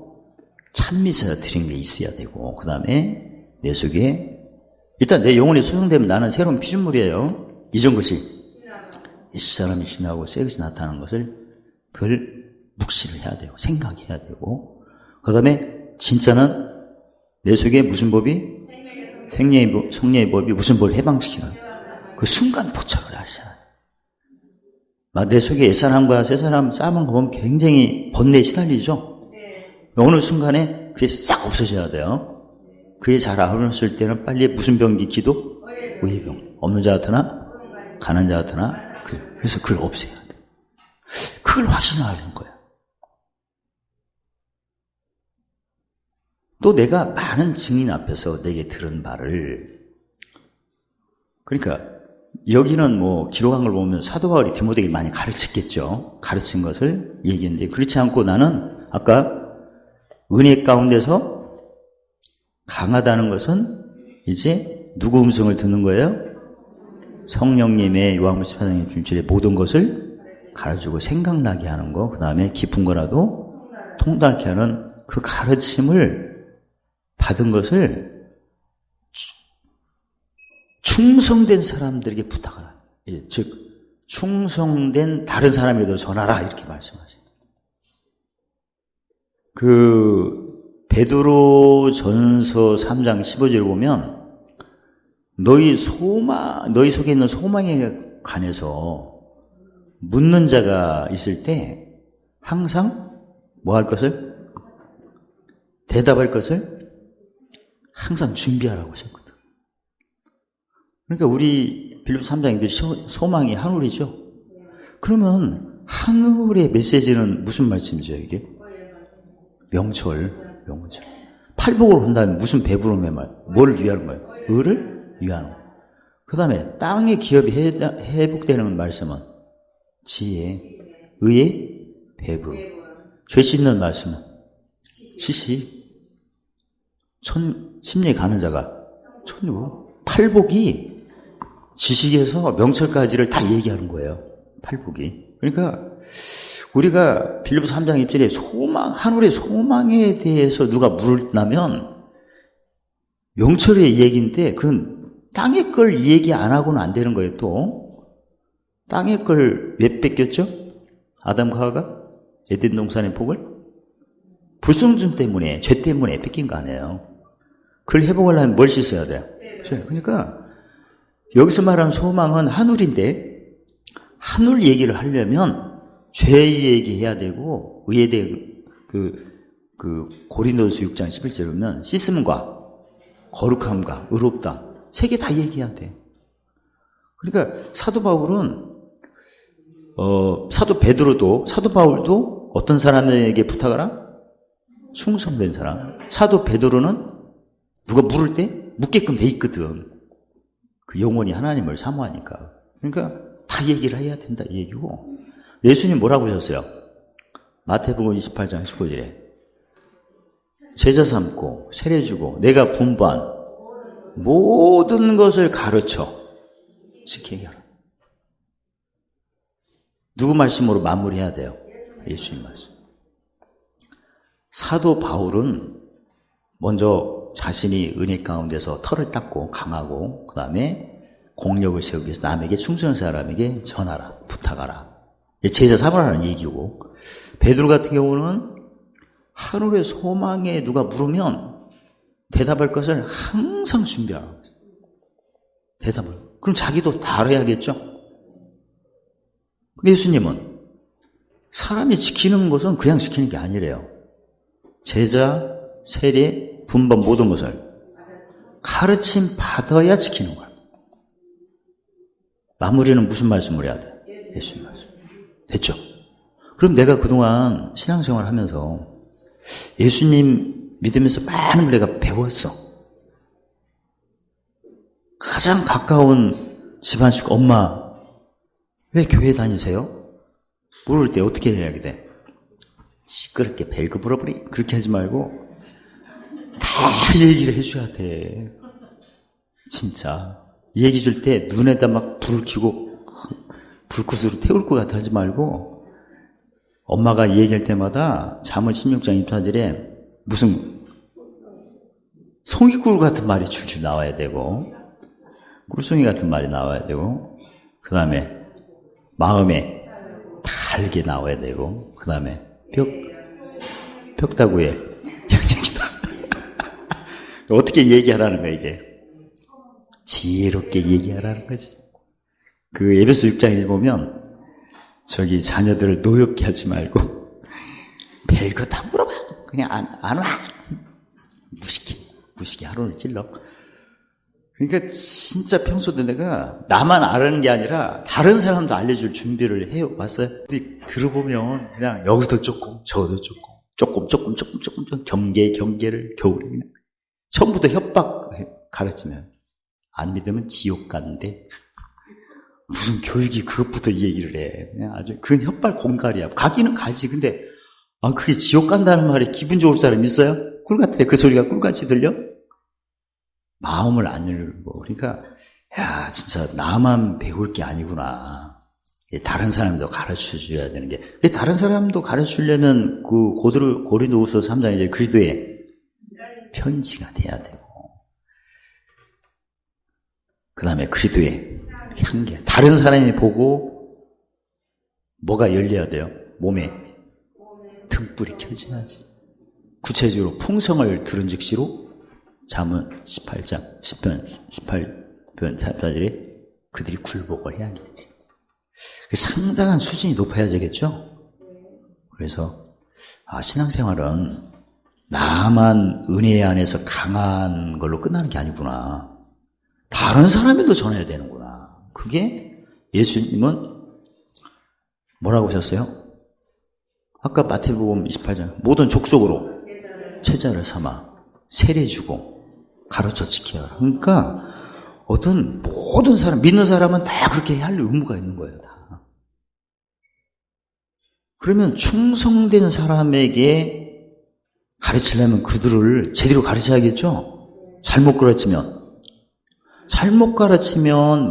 찬미사 드린 게 있어야 되고, 그 다음에 내 속에 일단 내 영혼이 소용되면 나는 새로운 피조물이에요. 이전 것이 이 사람이 지나고 새 것이 나타나는 것을 그걸 묵시를 해야 되고 생각해야 되고, 그 다음에 진짜는 내 속에 무슨 법이? 성령의 법이 무슨 법을 해방시키는 그 순간 포착을 하셔야 돼요. 내 속에 옛사람과 새사람 싸움한 거 보면 굉장히 번뇌에 시달리죠. 어느 순간에 그게 싹 없어져야 돼요. 그게 잘 안 없을 때는 빨리 무슨 병기 기도? 의병. 없는 자 같으나 가난 자 같으나, 그래서 그걸 없애야 돼. 그걸 확신하는 거야. 또 내가 많은 증인 앞에서 내게 들은 말을, 그러니까 여기는 뭐 기록한 걸 보면 사도 바울이 디모데에게 많이 가르쳤겠죠. 가르친 것을 얘기했는데, 그렇지 않고 나는 아까 은혜 가운데서 강하다는 것은 이제 누구 음성을 듣는 거예요? 성령님의 요한복음 14장 6절의 모든 것을 가르치고 생각나게 하는 거, 그 다음에 깊은 거라도 통달케 하는 그 가르침을 받은 것을 충성된 사람들에게 부탁하라. 즉 충성된 다른 사람에게도 전하라, 이렇게 말씀하세요. 그 베드로 전서 3장 15절을 보면 너희 속에 있는 소망에 관해서 묻는 자가 있을 때 항상 뭐 할 것을? 대답할 것을 항상 준비하라고 하셨거든. 그러니까 우리 빌립보서 3장에 소망이 하늘이죠. 그러면 하늘의 메시지는 무슨 말씀이죠, 이게? 명철. 팔복으로 한다면 무슨 배부름의 말? 뭘 위하는 거예요? 의를 위하는 거예요. 그 다음에 땅의 기업이 회복되는 말씀은 지혜, 의의 배부름. 죄 씻는 말씀은 지식. 심리에 가는 자가 천국. 팔복이 지식에서 명철까지를 다 얘기하는 거예요. 팔복이. 그러니까 우리가 빌립보서 3장 1절에 하늘의 소망에 대해서 누가 물으면 명철의 얘기인데 그건 땅의 걸 얘기 안 하고는 안 되는 거예요. 또 땅의 걸 왜 뺏겼죠? 아담과 하와가? 에덴 동산의 복을? 불순종 때문에, 죄 때문에 뺏긴 거 아니에요. 그걸 회복하려면 뭘 씻어야 돼요? 그러니까 여기서 말하는 소망은 하늘인데, 하늘 얘기를 하려면 죄 얘기해야 되고, 의에 대한 고린도서 6장 11절에 보면 씻음과 거룩함과 의롭다, 세 개 다 얘기해야 돼. 그러니까 사도 바울은 사도 바울도 어떤 사람에게 부탁하라? 충성된 사람. 사도 베드로는 누가 물을 때 묻게끔 돼 있거든. 그 영혼이 하나님을 사모하니까. 그러니까 다 얘기를 해야 된다 이 얘기고. 예수님 뭐라고 하셨어요? 마태복음 28장 19절에 제자 삼고 세례 주고 내가 분부한 모든 것을 가르쳐 지키게 하라. 누구 말씀으로 마무리해야 돼요? 예수님 말씀. 사도 바울은 먼저 자신이 은혜 가운데서 털을 닦고 강하고 그 다음에 공력을 세우기 위해서 남에게 충성한 사람에게 전하라, 부탁하라. 제자 삼으라는 얘기고, 베드로 같은 경우는 하늘의 소망에 누가 물으면 대답할 것을 항상 준비하라. 대답을. 그럼 자기도 다 알아야겠죠? 예수님은 사람이 지키는 것은 그냥 지키는 게 아니래요. 제자, 세례, 분반 모든 것을 가르침 받아야 지키는 거야. 마무리는 무슨 말씀을 해야 돼? 예수님 말씀. 됐죠? 그럼 내가 그동안 신앙생활 하면서 예수님 믿으면서 많은 걸 내가 배웠어. 가장 가까운 집안 식구, 엄마, 왜 교회 다니세요? 물을 때 어떻게 해야 돼? 시끄럽게 벨그 불어버리? 그렇게 하지 말고 다 얘기를 해줘야 돼. 진짜. 얘기 줄 때 눈에다 막 불을 켜고 불꽃으로 태울 것 같아 하지 말고, 엄마가 얘기할 때마다 잠언 16장 24절에 무슨 송이꿀 같은 말이 줄줄 나와야 되고, 꿀송이 같은 말이 나와야 되고, 그 다음에 마음에 달게 나와야 되고, 그 다음에 벽다구에 어떻게 얘기하라는 거야 이게? 지혜롭게 얘기하라는 거지. 그 에베소 6장에 보면 저기 자녀들을 노엽게 하지 말고 별거 다 물어봐. 그냥 안 와. 무식해 하루를 찔러. 그러니까 진짜 평소때 내가 나만 아는 게 아니라 다른 사람도 알려줄 준비를 해왔어요. 근데 들어보면 그냥 여기도 조금 저기도 조금 경계를 겨울에 그냥 처음부터 협박 가르치면 안 믿으면 지옥 간대. 무슨 교육이 그것부터 이 얘기를 해. 그냥 아주 그건 협박 공갈이야. 가기는 가지. 근데 그게 지옥 간다는 말이 기분 좋을 사람 있어요? 꿀 같아. 그 소리가 꿀같이 들려? 마음을 안 열고. 그러니까 야 진짜 나만 배울 게 아니구나. 다른 사람도 가르쳐줘야 되는 게. 다른 사람도 가르치려면 그 고린도후서 3장에 이제 그리스도의 편지가 돼야 되고, 그 다음에 그리스도의 향기. 다른 사람이 보고 뭐가 열려야 돼요? 몸에 등불이 켜져야지. 구체적으로 풍성을 들은 즉시로 잠언 18장 10편 18편 4절에 그들이 굴복을 해야겠지. 상당한 수준이 높아야 되겠죠. 그래서 신앙생활은 나만 은혜 안에서 강한 걸로 끝나는 게 아니구나. 다른 사람에도 전해야 되는구나. 그게 예수님은 뭐라고 하셨어요? 아까 마태복음 28장 모든 족속으로 제자를 삼아 세례 주고 가르쳐 지켜야. 그러니까 어떤 모든 사람, 믿는 사람은 다 그렇게 할 의무가 있는 거예요. 다. 그러면 충성된 사람에게 가르치려면 그들을 제대로 가르쳐야겠죠? 잘못 가르치면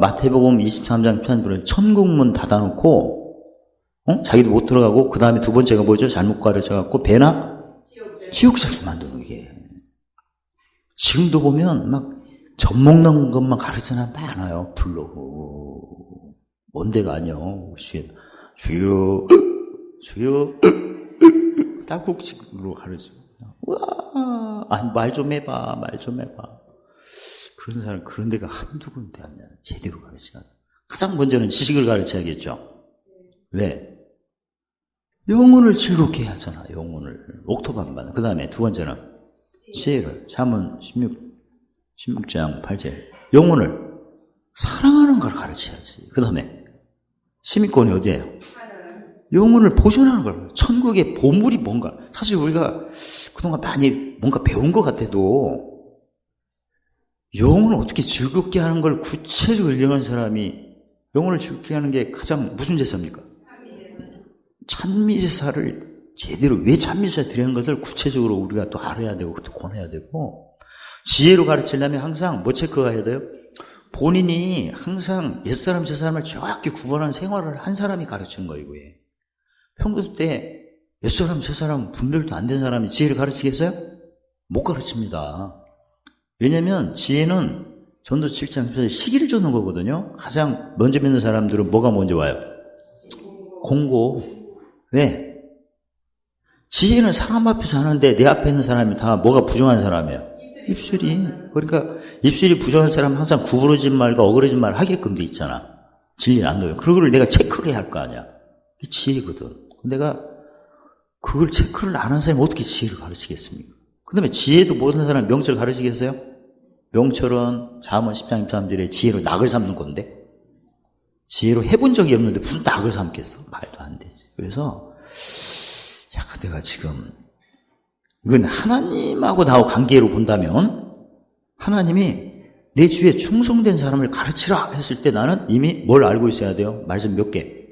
마태복음 23장 편부를 천국문 닫아놓고 자기도 못 들어가고, 그 다음에 두 번째가 뭐죠? 잘못 가르쳐갖고 배나 지옥자를 만드는 게. 지금도 보면 막 젖먹는 것만 가르치는 사람 많아요. 불로 뭔데가 아니요. 주여, 주여, 딸꾹질로 가르쳐. 우와, 말 좀 해봐, 말 좀 해봐. 그런 사람, 그런 데가 한두 군데 아니야. 제대로 가르쳐야 돼. 가장 먼저는 지식을 가르쳐야겠죠. 왜? 영혼을 즐겁게 해야 하잖아, 영혼을. 옥토반반. 그 다음에 두 번째는 지혜를. 잠언 16장 8절. 영혼을 사랑하는 걸 가르쳐야지. 그 다음에 시민권이 어디예요? 영혼을 보존하는 걸. 천국의 보물이 뭔가. 사실 우리가 그동안 많이 뭔가 배운 것 같아도 영혼을 어떻게 즐겁게 하는 걸 구체적으로 읽는 사람이 영혼을 즐겁게 하는 게 가장 무슨 제사입니까? 찬미제사를 제대로 왜 찬미제사 드리는 것을 구체적으로 우리가 또 알아야 되고 또 권해야 되고 지혜로 가르치려면 항상 뭐 체크가 해야 돼요? 본인이 항상 옛사람 제사람을 정확히 구분하는 생활을 한 사람이 가르치는 거예요. 이거에. 평소 때 옛사람 제사람 분별도 안 된 사람이 지혜를 가르치겠어요? 못 가르칩니다. 왜냐하면 지혜는 전도 7장 14절 시기를 쫓는 거거든요. 가장 먼저 믿는 사람들은 뭐가 먼저 와요? 공고. 왜? 지혜는 사람 앞에서 하는데 내 앞에 있는 사람이 다 뭐가 부정한 사람이에요? 입술이. 그러니까 입술이 부정한 사람은 항상 구부러진 말과 어그러진 말을 하게끔 돼 있잖아. 진리를 안 넣어요. 그걸 내가 체크를 해야 할 거 아니야. 이게 지혜거든. 내가 그걸 체크를 안 한 사람이 어떻게 지혜를 가르치겠습니까? 그 다음에 지혜도 모든 사람 명철 가르치겠어요? 명철은 잠언 10장 23절에 지혜로 낙을 삼는 건데 지혜로 해본 적이 없는데 무슨 낙을 삼겠어? 말도 안 되지. 그래서 내가 지금 이건 하나님하고 나하고 관계로 본다면 하나님이 내 주위에 충성된 사람을 가르치라 했을 때 나는 이미 뭘 알고 있어야 돼요? 말씀 몇 개?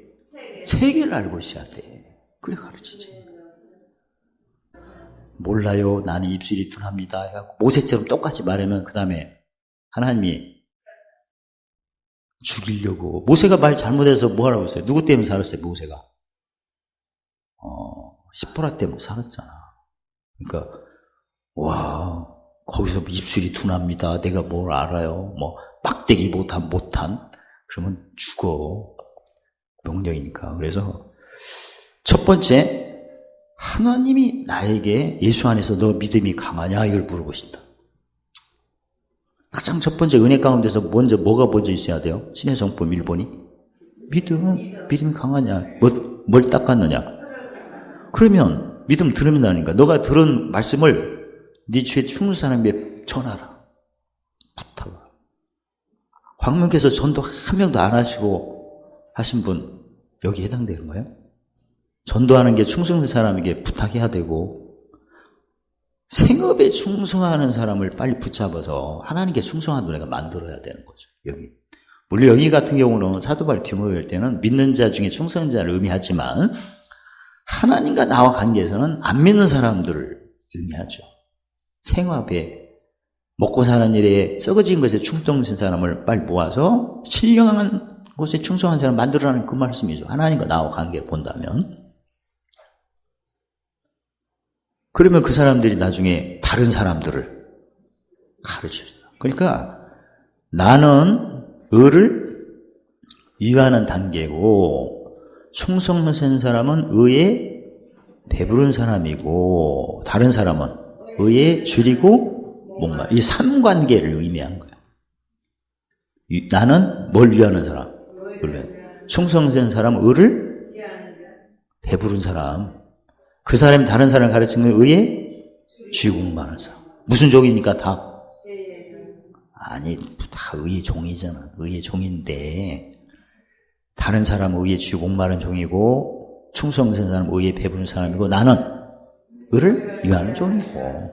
3개를 알고 있어야 돼. 그래 가르치지. 몰라요. 나는 입술이 둔합니다. 해갖고 모세처럼 똑같이 말하면 그 다음에 하나님이 죽이려고. 모세가 말 잘못해서 뭐 하라고 했어요? 누구 때문에 살았어요? 모세가. 시포라 때문에 살았잖아. 그러니까 와 거기서 입술이 둔합니다. 내가 뭘 알아요? 뭐 빡대기 못한 그러면 죽어. 명령이니까. 그래서 첫 번째 하나님이 나에게 예수 안에서 너 믿음이 강하냐 이걸 물어보신다. 가장 첫 번째 은혜 가운데서 먼저 뭐가 먼저 있어야 돼요? 신의 성품 1번이 믿음이 강하냐? 뭘 닦았느냐? 그러면 믿음 들으면다니까. 너가 들은 말씀을 네 주에 충분한 사람에게 전하라. 부탁을. 광명께서 전도 한 명도 안 하시고 하신 분 여기 해당되는 거예요? 전도하는 게 충성된 사람에게 부탁해야 되고 생업에 충성하는 사람을 빨리 붙잡아서 하나님께 충성한 노래가 만들어야 되는 거죠. 여기. 물론 여기 같은 경우는 사도 바울 디모데일 때는 믿는 자 중에 충성된 자를 의미하지만 하나님과 나와 관계에서는 안 믿는 사람들을 의미하죠. 생업에 먹고 사는 일에 썩어진 것에 충성된 사람을 빨리 모아서 신령한 곳에 충성한 사람 만들어라는 그 말씀이죠. 하나님과 나와 관계를 본다면. 그러면 그 사람들이 나중에 다른 사람들을 가르쳐줘요. 그러니까 나는 의를 위하는 단계고 충성된 사람은 의에 배부른 사람이고 다른 사람은 의에 줄이고 목마. 이 3관계를 의미한 거예요. 나는 뭘 위하는 사람? 충성된 사람은 의를 배부른 사람. 그 사람이 다른 사람을 가르치는 의에 쥐공부하는 사람. 무슨 종이니까 다? 아니, 다 의의 종이잖아. 의의 종인데 다른 사람은 의에 쥐공부하는 종이고 충성된 사람은 의에 배부른 사람이고 나는 의를 위하는 종이고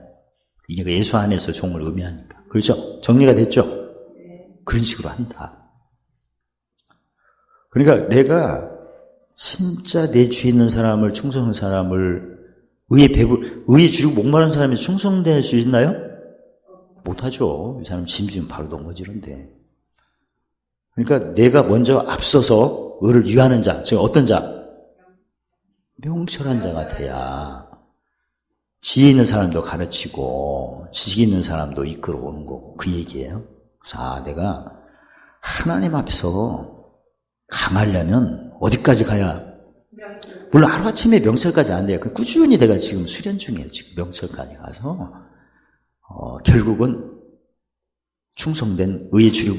이게 예수 안에서 종을 의미하니까. 그렇죠? 정리가 됐죠? 그런 식으로 한다. 그러니까 내가 진짜 내 주위에 있는 사람을 충성한 사람을 의에 줄이고 목마른 사람이 충성될 수 있나요? 못하죠. 이 사람 짐지면 바로 넘어지는데. 그러니까 내가 먼저 앞서서 의를 위하는 자, 즉 어떤 자? 명철한 자가 돼야 지혜 있는 사람도 가르치고 지식 있는 사람도 이끌어오는 거고 그 얘기예요. 그래서 내가 하나님 앞에서 강하려면 어디까지 가야? 물론 하루아침에 명철까지 안 돼요. 꾸준히 내가 지금 수련 중이에요. 지금 명철까지 가서 결국은 충성된 의에 주류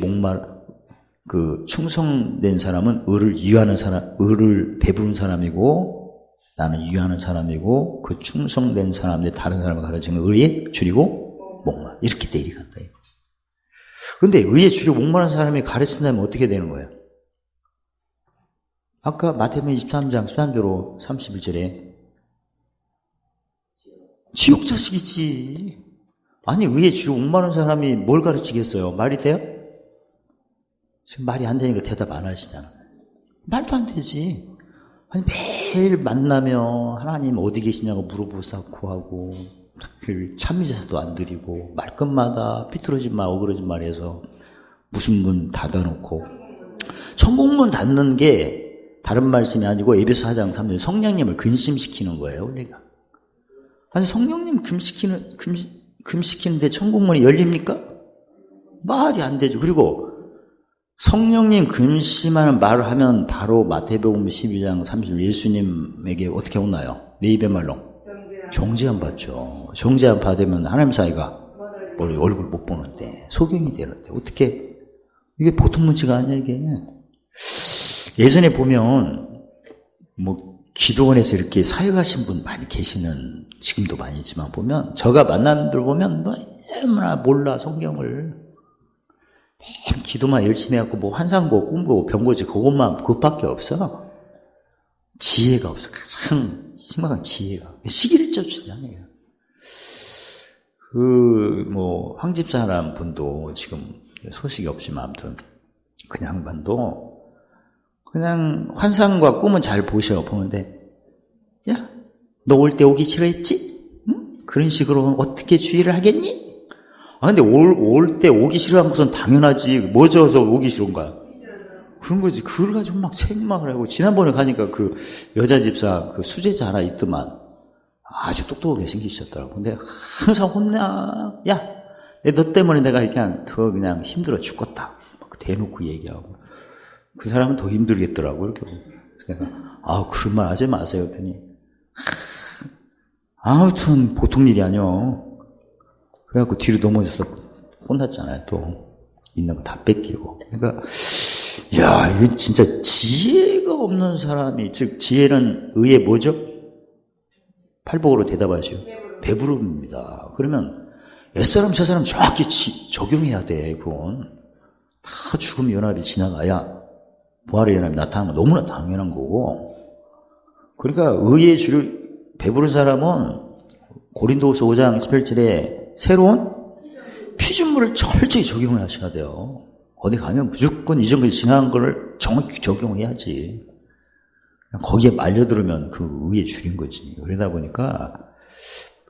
충성된 사람은 의를 유하는 사람, 의를 베푸는 사람이고 나는 유하는 사람이고 그 충성된 사람들 다른 사람을 가르치는 의에 줄이고 목말 이렇게 내려간다. 그런데 의에 줄이고 목마른 사람이 가르친다면 어떻게 되는 거예요? 아까 마태복음 23장 13절로 31절에 지옥 자식이지. 아니 의에 줄이고 목마른 사람이 뭘 가르치겠어요? 말이 돼요? 지금 말이 안 되니까 대답 안 하시잖아. 말도 안 되지. 아니 매일 만나면 하나님 어디 계시냐고 물어보사고 하고 찬미제사도 안 드리고 말끝마다 삐뚤어진 말 어그러진 말해서 무슨 문 닫아놓고 천국문 닫는 게 다른 말씀이 아니고 에베소 4장 3절 성령님을 근심시키는 거예요. 우리가 아니 성령님 금시키는데 천국문이 열립니까? 말이 안 되죠. 그리고 성령님 근심하는 말을 하면 바로 마태복음 12장 30절 예수님에게 어떻게 오나요? 내 입의 말로 정죄안 받죠. 정죄안 받으면 하나님 사이가 머리 얼굴 못 보는데 소경이 되는데 어떻게 이게 보통 문제가 아니야 이게. 예전에 보면 뭐 기도원에서 이렇게 사역하신 분 많이 계시는 지금도 많이 있지만 보면 저가 만난 분들 보면 너무나 몰라 성경을 매일 기도만 열심히 하고 뭐 환상 보고 꿈 보고 병 고치 그것밖에 없어. 지혜가 없어. 가장 심각한 지혜가 시기를 쫓으냐. 황집사람 분도 지금 소식이 없지만 아무튼 그 양반도 그냥 환상과 꿈은 잘 보는데 야, 너 올 때 오기 싫어했지? 응? 그런 식으로 어떻게 주의를 하겠니? 아 근데 올 때 오기 싫어한 것은 당연하지. 뭐 져서 오기 싫은 거야? 그런 거지. 그걸 가지고 막 책망을 하고 지난번에 가니까 그 여자 집사 그 수제자 하나 있더만 아주 똑똑하게 생기셨더라고. 근데 항상 혼나. 야, 너 때문에 내가 그냥 힘들어 죽겠다. 대놓고 얘기하고. 그 사람은 더 힘들겠더라고요. 그래서 내가 그런 말 하지 마세요. 그랬더니 아무튼 보통 일이 아니요. 그래갖고 뒤로 넘어져서 혼났잖아요. 또 있는 거 다 뺏기고. 그러니까 야 이거 진짜 지혜가 없는 사람이 즉 지혜는 의의 뭐죠? 팔복으로 대답하시오. 배부름입니다. 그러면 옛사람 저사람 정확히 적용해야 돼. 그건 다 죽음 연합이 지나가야 부활의 연합이 나타나는 건 너무나 당연한 거고. 그러니까 의의 주를 배부른 사람은 고린도후서 5장 18절에 새로운 피준물을 철저히 적용을 하셔야 돼요. 어디 가면 무조건 이전까지 지나간 거를 정확히 적용해야지. 거기에 말려들으면 그 의의 줄인 거지. 그러다 보니까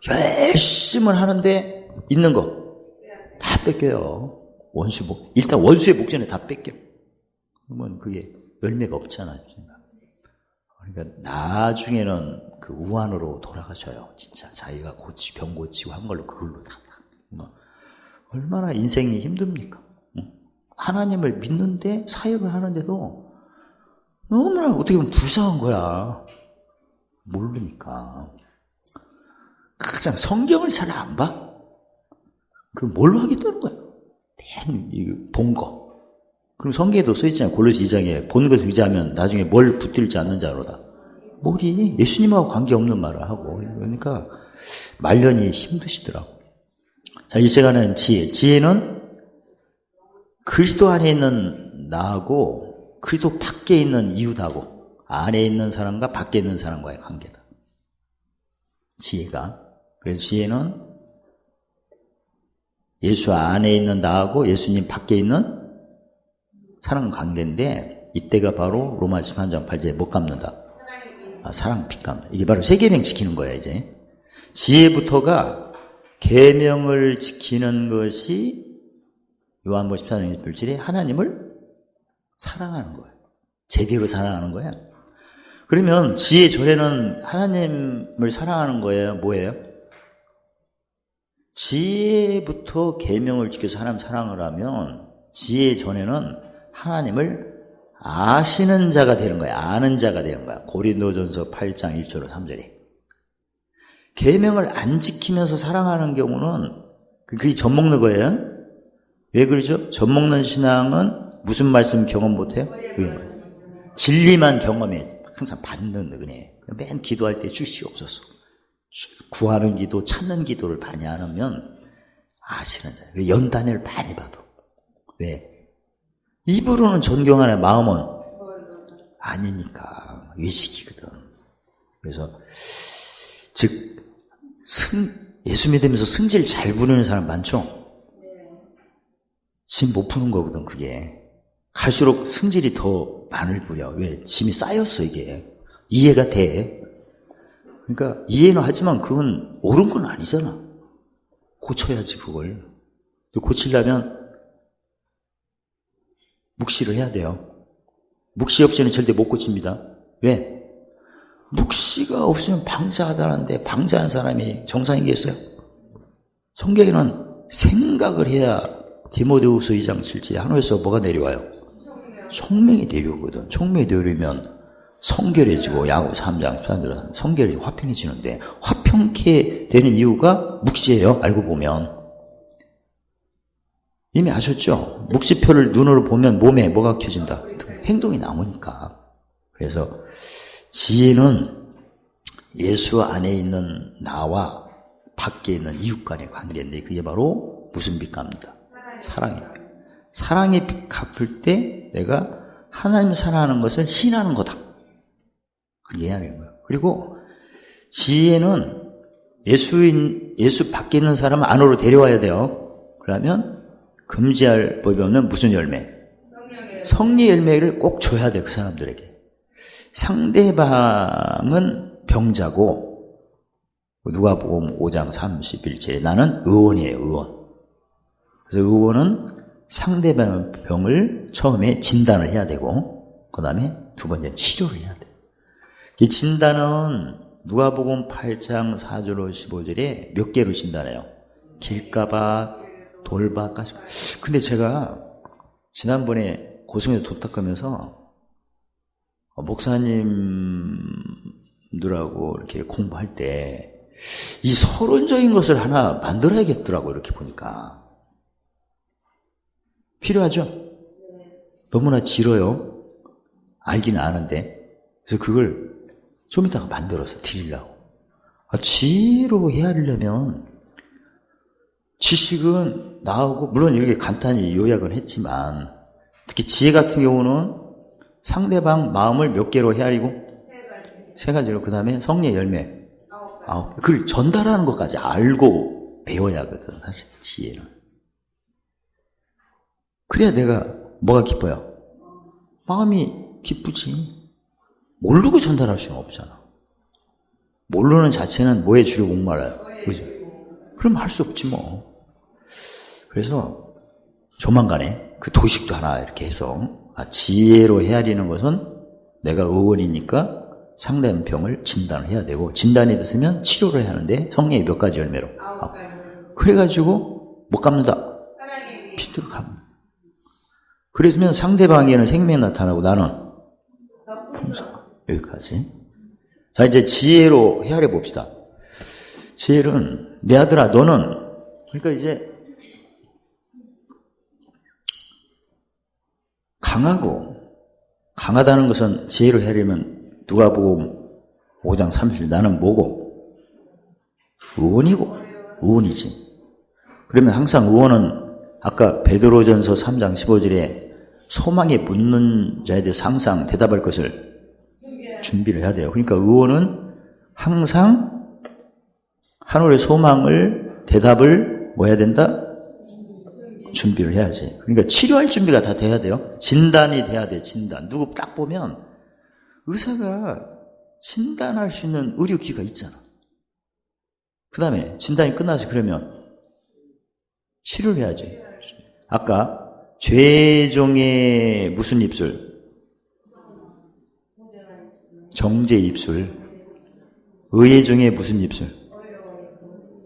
열심히 하는데 있는 거 다 뺏겨요. 일단 원수의 목전에 다 뺏겨. 그러면 그게 열매가 없잖아요. 그러니까 나중에는 그 우환으로 돌아가셔요. 진짜 자기가 병 고치고 한 걸로 그걸로 다. 얼마나 인생이 힘듭니까? 하나님을 믿는데 사역을 하는데도 너무나 어떻게 보면 불쌍한 거야. 모르니까. 가장 성경을 잘 안 봐? 그럼 뭘로 하겠다는 거야? 맨 본 거. 그럼 성경에도 써있잖아요. 골로새 2장에 본 것을 의지하면 나중에 뭘 붙들지 않는 자로다. 뭐리? 예수님하고 관계없는 말을 하고. 그러니까 말년이 힘드시더라고. 자, 이 시간은 지혜는 그리스도 안에 있는 나하고 그리스도 밖에 있는 이웃하고 안에 있는 사람과 밖에 있는 사람과의 관계다. 지혜가. 그래서 지혜는 예수 안에 있는 나하고 예수님 밖에 있는 사랑 관계인데 이때가 바로 로마 13장 8절에 못 갚는다. 사랑 빚 갚는다. 이게 바로 세계명 지키는 거야 이제. 지혜부터가 계명을 지키는 것이 요한복음 14장 1절에 하나님을 사랑하는 거예요. 제대로 사랑하는 거예요. 그러면 지혜 전에는 하나님을 사랑하는 거예요. 뭐예요? 지혜부터 계명을 지켜서 하나님 사랑을 하면 지혜 전에는 하나님을 아시는 자가 되는 거야. 아는 자가 되는 거야. 고린도전서 8장 1절로 3절에. 계명을 안 지키면서 사랑하는 경우는 그게 젖먹는 거예요. 왜 그러죠? 젖먹는 신앙은 무슨 말씀 경험 못해요? 진리만 경험해. 항상 받는 은혜. 맨 기도할 때 주시옵소서. 구하는 기도, 찾는 기도를 많이 안 하면 아시는 자예요. 연단을 많이 받아. 왜? 입으로는 존경하는 마음은 아니니까 외식이거든. 그래서 즉 예수 믿으면서 승질 잘 부르는 사람 많죠? 짐 못 푸는 거거든. 그게 갈수록 승질이 더 많을 부려. 왜? 짐이 쌓였어. 이게 이해가 돼. 그러니까 이해는 하지만 그건 옳은 건 아니잖아. 고쳐야지. 그걸 고치려면 묵시를 해야 돼요. 묵시 없이는 절대 못 고칩니다. 왜? 묵시가 없으면 방자하다는데 방자한 사람이 정상이겠어요? 성경에는 생각을 해야 디모데후서 2장 7절에 하늘에서 뭐가 내려와요? 총명이 내려오거든. 총명이 내려오면 성결해지고 야고 3장 13절에 성결이 화평해지는데 화평케 되는 이유가 묵시예요. 알고 보면. 이미 아셨죠? 묵시표를 눈으로 보면 몸에 뭐가 켜진다? 행동이 나오니까. 그래서 지혜는 예수 안에 있는 나와 밖에 있는 이웃 간의 관계인데 그게 바로 무슨 빛 갚니다? 사랑의 빛. 사랑의 빛 갚을 때 내가 하나님 사랑하는 것을 신하는 거다. 그렇게 이해하는 거예요. 그리고 지혜는 예수 밖에 있는 사람을 안으로 데려와야 돼요. 그러면 금지할 법이 없는 무슨 열매? 성리 열매를 꼭 줘야 돼. 그 사람들에게. 상대방은 병자고 누가복음 5장 31절에 나는 의원이에요. 의원. 그래서 의원은 상대방의 병을 처음에 진단을 해야 되고 그 다음에 두 번째 치료를 해야 돼. 이 진단은 누가복음 8장 4절로 15절에 몇 개로 진단해요? 길가봐, 돌봐, 가시. 근데 제가 지난번에 고성에서 도탁하면서 목사님들하고 이렇게 공부할 때 이 서론적인 것을 하나 만들어야겠더라고. 이렇게 보니까 필요하죠? 너무나 길어요. 알기는 아는데. 그래서 그걸 좀 이따가 만들어서 드리려고. 지혜로 헤아리려면 지식은 나오고 물론 이렇게 간단히 요약은 했지만 특히 지혜 같은 경우는 상대방 마음을 몇 개로 헤아리고 세 가지로 그 다음에 성리의 열매 9개. 그걸 전달하는 것까지 알고 배워야 하거든. 사실 지혜는. 그래야 내가 뭐가 기뻐요? 마음이 기쁘지. 모르고 전달할 수는 없잖아. 모르는 자체는 뭐에 주려 목말라요. 그죠? 그럼 할 수 없지 뭐. 그래서 조만간에 그 도식도 하나 이렇게 해서 지혜로 헤아리는 것은 내가 의원이니까 상대방 병을 진단을 해야 되고 진단이 됐으면 치료를 해야 하는데 성령의 몇 가지 열매로. 그래가지고 못 갚는다. 피도록 갚는다. 그랬으면 상대방에는 생명이 나타나고 나는 풍성. 여기까지. 자, 이제 지혜로 헤아려 봅시다. 지혜는 내 아들아 너는 그러니까 이제 강하다는 것은 지혜로 헤아리면 누가복음 5장 30절 나는 뭐고? 의원이고 의원이지. 그러면 항상 의원은 아까 베드로전서 3장 15절에 소망에 묻는 자에 대해서 항상 대답할 것을 준비를 해야 돼요. 그러니까 의원은 항상 하늘의 소망을 대답을 뭐 해야 된다? 준비를 해야지. 그러니까 치료할 준비가 다 돼야 돼요. 진단이 돼야 돼. 진단. 누구 딱 보면 의사가 진단할 수 있는 의료기가 있잖아. 그 다음에 진단이 끝나서 그러면 치료를 해야지. 아까 죄종의 무슨 입술? 정죄 입술. 의의 종의 무슨 입술?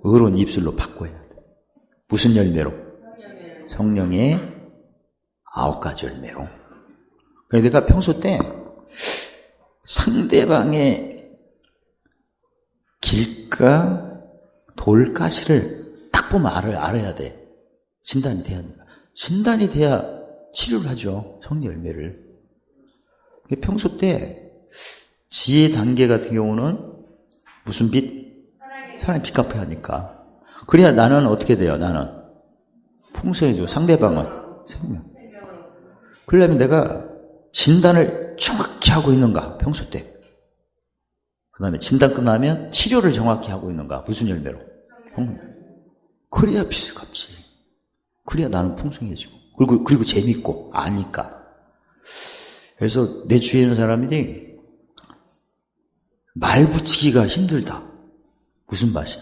의로운 입술로 바꿔야 돼. 무슨 열매로? 성령의 9가지 열매로. 그러니까 내가 평소 때 상대방의 길가 돌가시를 딱 보면 알아야 돼. 진단이 돼야 된다. 진단이 돼야 치료를 하죠. 성리 열매를. 평소 때 지혜 단계 같은 경우는 무슨 빛? 사람이 빛 갚아야 하니까. 그래야 나는 어떻게 돼요? 나는 풍성해져. 상대방은 생명. 그러려면 내가 진단을 정확히 하고 있는가? 평소 때. 그 다음에 진단 끝나면 치료를 정확히 하고 있는가? 무슨 열매로? 그래야 빛을 갚지. 그래야 나는 풍성해지고. 그리고 재밌고, 아니까. 그래서 내 주위에 있는 사람들이 말 붙이기가 힘들다. 무슨 맛이야?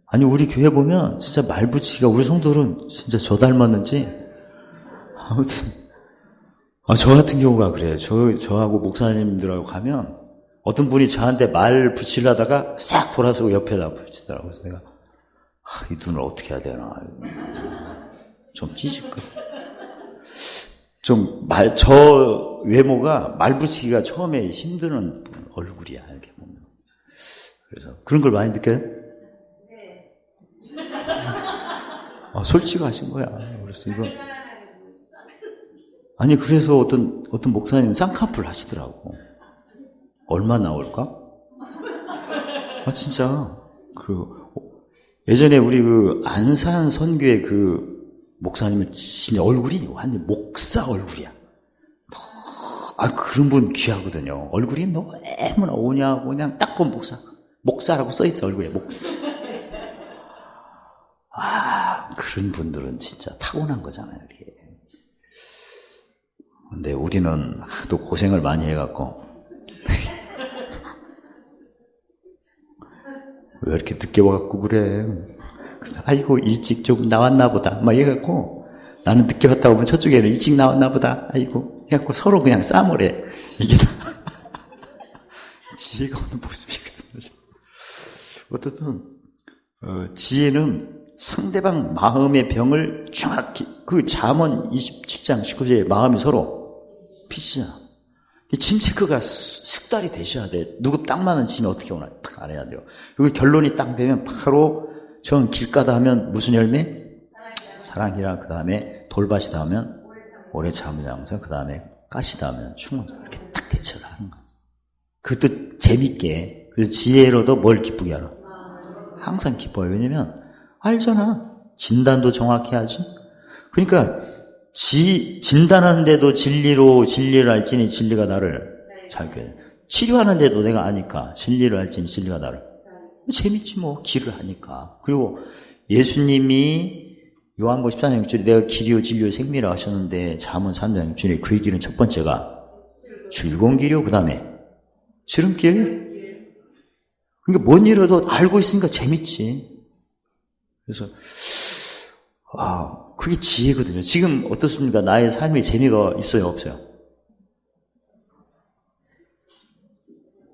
아니, 우리 교회 보면 진짜 말 붙이기가, 우리 성도들은 진짜 저 닮았는지, 아무튼, 저 같은 경우가 그래요. 저하고 목사님들하고 가면 어떤 분이 저한테 말 붙이려다가 싹 돌아서고 옆에다 붙이더라고요. 그래서 내가, 이 눈을 어떻게 해야 되나. 좀 찌질까? 저 외모가 말 붙이기가 처음에 힘드는 얼굴이야, 이렇게 보면. 그래서 그런 걸 많이 느껴요? 네. 솔직하신 거야. 그래서 이거. 아니, 그래서 어떤 목사님 쌍꺼풀 하시더라고. 얼마 나올까? 진짜. 예전에 우리 안산 선교의 목사님은 진짜 얼굴이 완전 목사 얼굴이야. 그런 분 귀하거든요. 얼굴이 너무나 오냐고 그냥 딱 보면 목사라고 써있어, 얼굴에 목사. 그런 분들은 진짜 타고난 거잖아요, 이게. 근데 우리는 또 고생을 많이 해갖고 왜 이렇게 늦게 와갖고 그래. 아이고 일찍 좀 나왔나 보다 막 이래갖고 나는 늦게 갔다 오면 저쪽에는 일찍 나왔나 보다 아이고 해갖고 서로 그냥 싸모래. 이게 지혜가 없는 모습이거든요. 어떻든 지혜는 상대방 마음의 병을 정확히 잠언 27장 19절에 마음이 서로 빛이야. 짐 체크가 숙달이 되셔야 돼. 누구 딱 맞는 짐이 어떻게 오나 딱 알아야 돼요. 그리고 결론이 딱 되면 바로 전 길가다 하면 무슨 열매? 사랑이라. 그 다음에 돌밭이다 하면 오래 참으면서 그 다음에 가시다 하면 충분히 이렇게 딱 대처를 하는 거지. 그것도 재밌게. 그래서 지혜로도 뭘 기쁘게 알아? 항상 기뻐요. 왜냐면 알잖아. 진단도 정확히 하지. 그러니까 진단하는데도 진리를 알지니 진리가 나를 잘게 해. 치료하는데도 내가 아니까 진리를 알지니 진리가 나를. 재밌지 뭐. 길을 하니까. 그리고 예수님이 요한복음 14장 6절에 내가 길이요 진리요 생미라 하셨는데 잠언 3장 6절에 그 길은 첫 번째가 즐거운 길이요. 그 다음에 지름길. 그러니까 뭔 일이라도 알고 있으니까 재밌지. 그래서 그게 지혜거든요. 지금 어떻습니까? 나의 삶에 재미가 있어요, 없어요?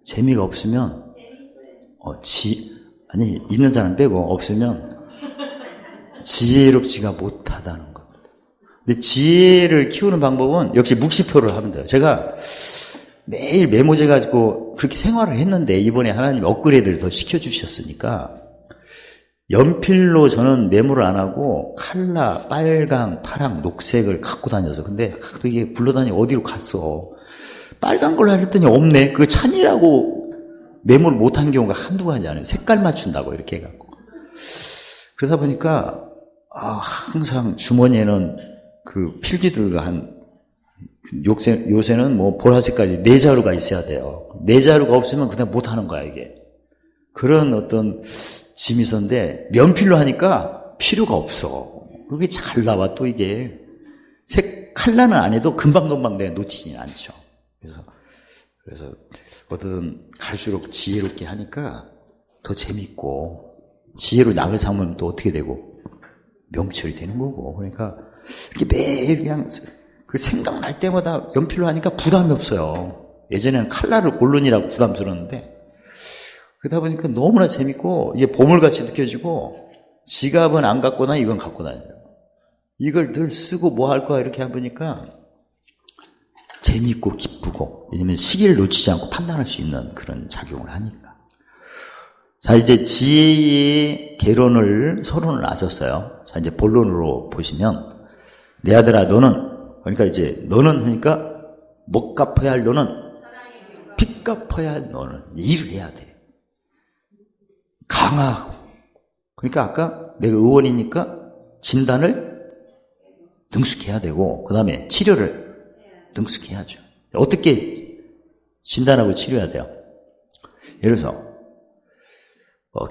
재미가 없으면 있는 사람 빼고 없으면 지혜롭지가 못하다는 겁니다. 근데 지혜를 키우는 방법은 역시 묵시표를 하면 돼요. 제가 매일 메모제 가지고 그렇게 생활을 했는데 이번에 하나님 업그레이드를 더 시켜주셨으니까 연필로 저는 메모를 안 하고 칼라, 빨강, 파랑, 녹색을 갖고 다녀서 근데 이게 굴러다니고 어디로 갔어. 빨간 걸로 했더니 없네. 그거 찬이라고 메모를 못한 경우가 한두 가지 아니에요. 색깔 맞춘다고 이렇게 해갖고. 그러다 보니까 항상 주머니에는 필기들과 요새는 뭐 보라색까지 4자루가 있어야 돼요. 4자루가 없으면 그냥 못하는 거야 이게. 그런 어떤 짐이 있었는데 연필로 하니까 필요가 없어. 그게 잘 나와 또 이게. 칼라는 안 해도 금방금방 내가 놓치진 않죠. 그래서 어떤 갈수록 지혜롭게 하니까 더 재밌고 지혜로 낙을 삼으면 또 어떻게 되고 명철이 되는 거고. 그러니까 이렇게 매일 그냥 생각날 때마다 연필로 하니까 부담이 없어요. 예전에는 칼라를 골론이라고 부담스러웠는데 그러다 보니까 너무나 재밌고 이게 보물같이 느껴지고 지갑은 안 갖고 다니고 이건 갖고 다녀요. 이걸 늘 쓰고 뭐 할 거야 이렇게 해보니까 재미있고 기쁘고, 왜냐면 시기를 놓치지 않고 판단할 수 있는 그런 작용을 하니까. 자, 이제 지혜의 개론을 서론을 나눴어요. 자, 이제 본론으로 보시면, 내 아들아 너는, 그러니까 이제 너는 하니까 못 갚아야 할 너는, 빚 갚아야 할 너는 일을 해야 돼. 강하고. 그러니까 아까 내가 의원이니까 진단을 능숙해야 되고, 그 다음에 치료를 능숙해야죠. 어떻게 진단하고 치료해야 돼요? 예를 들어서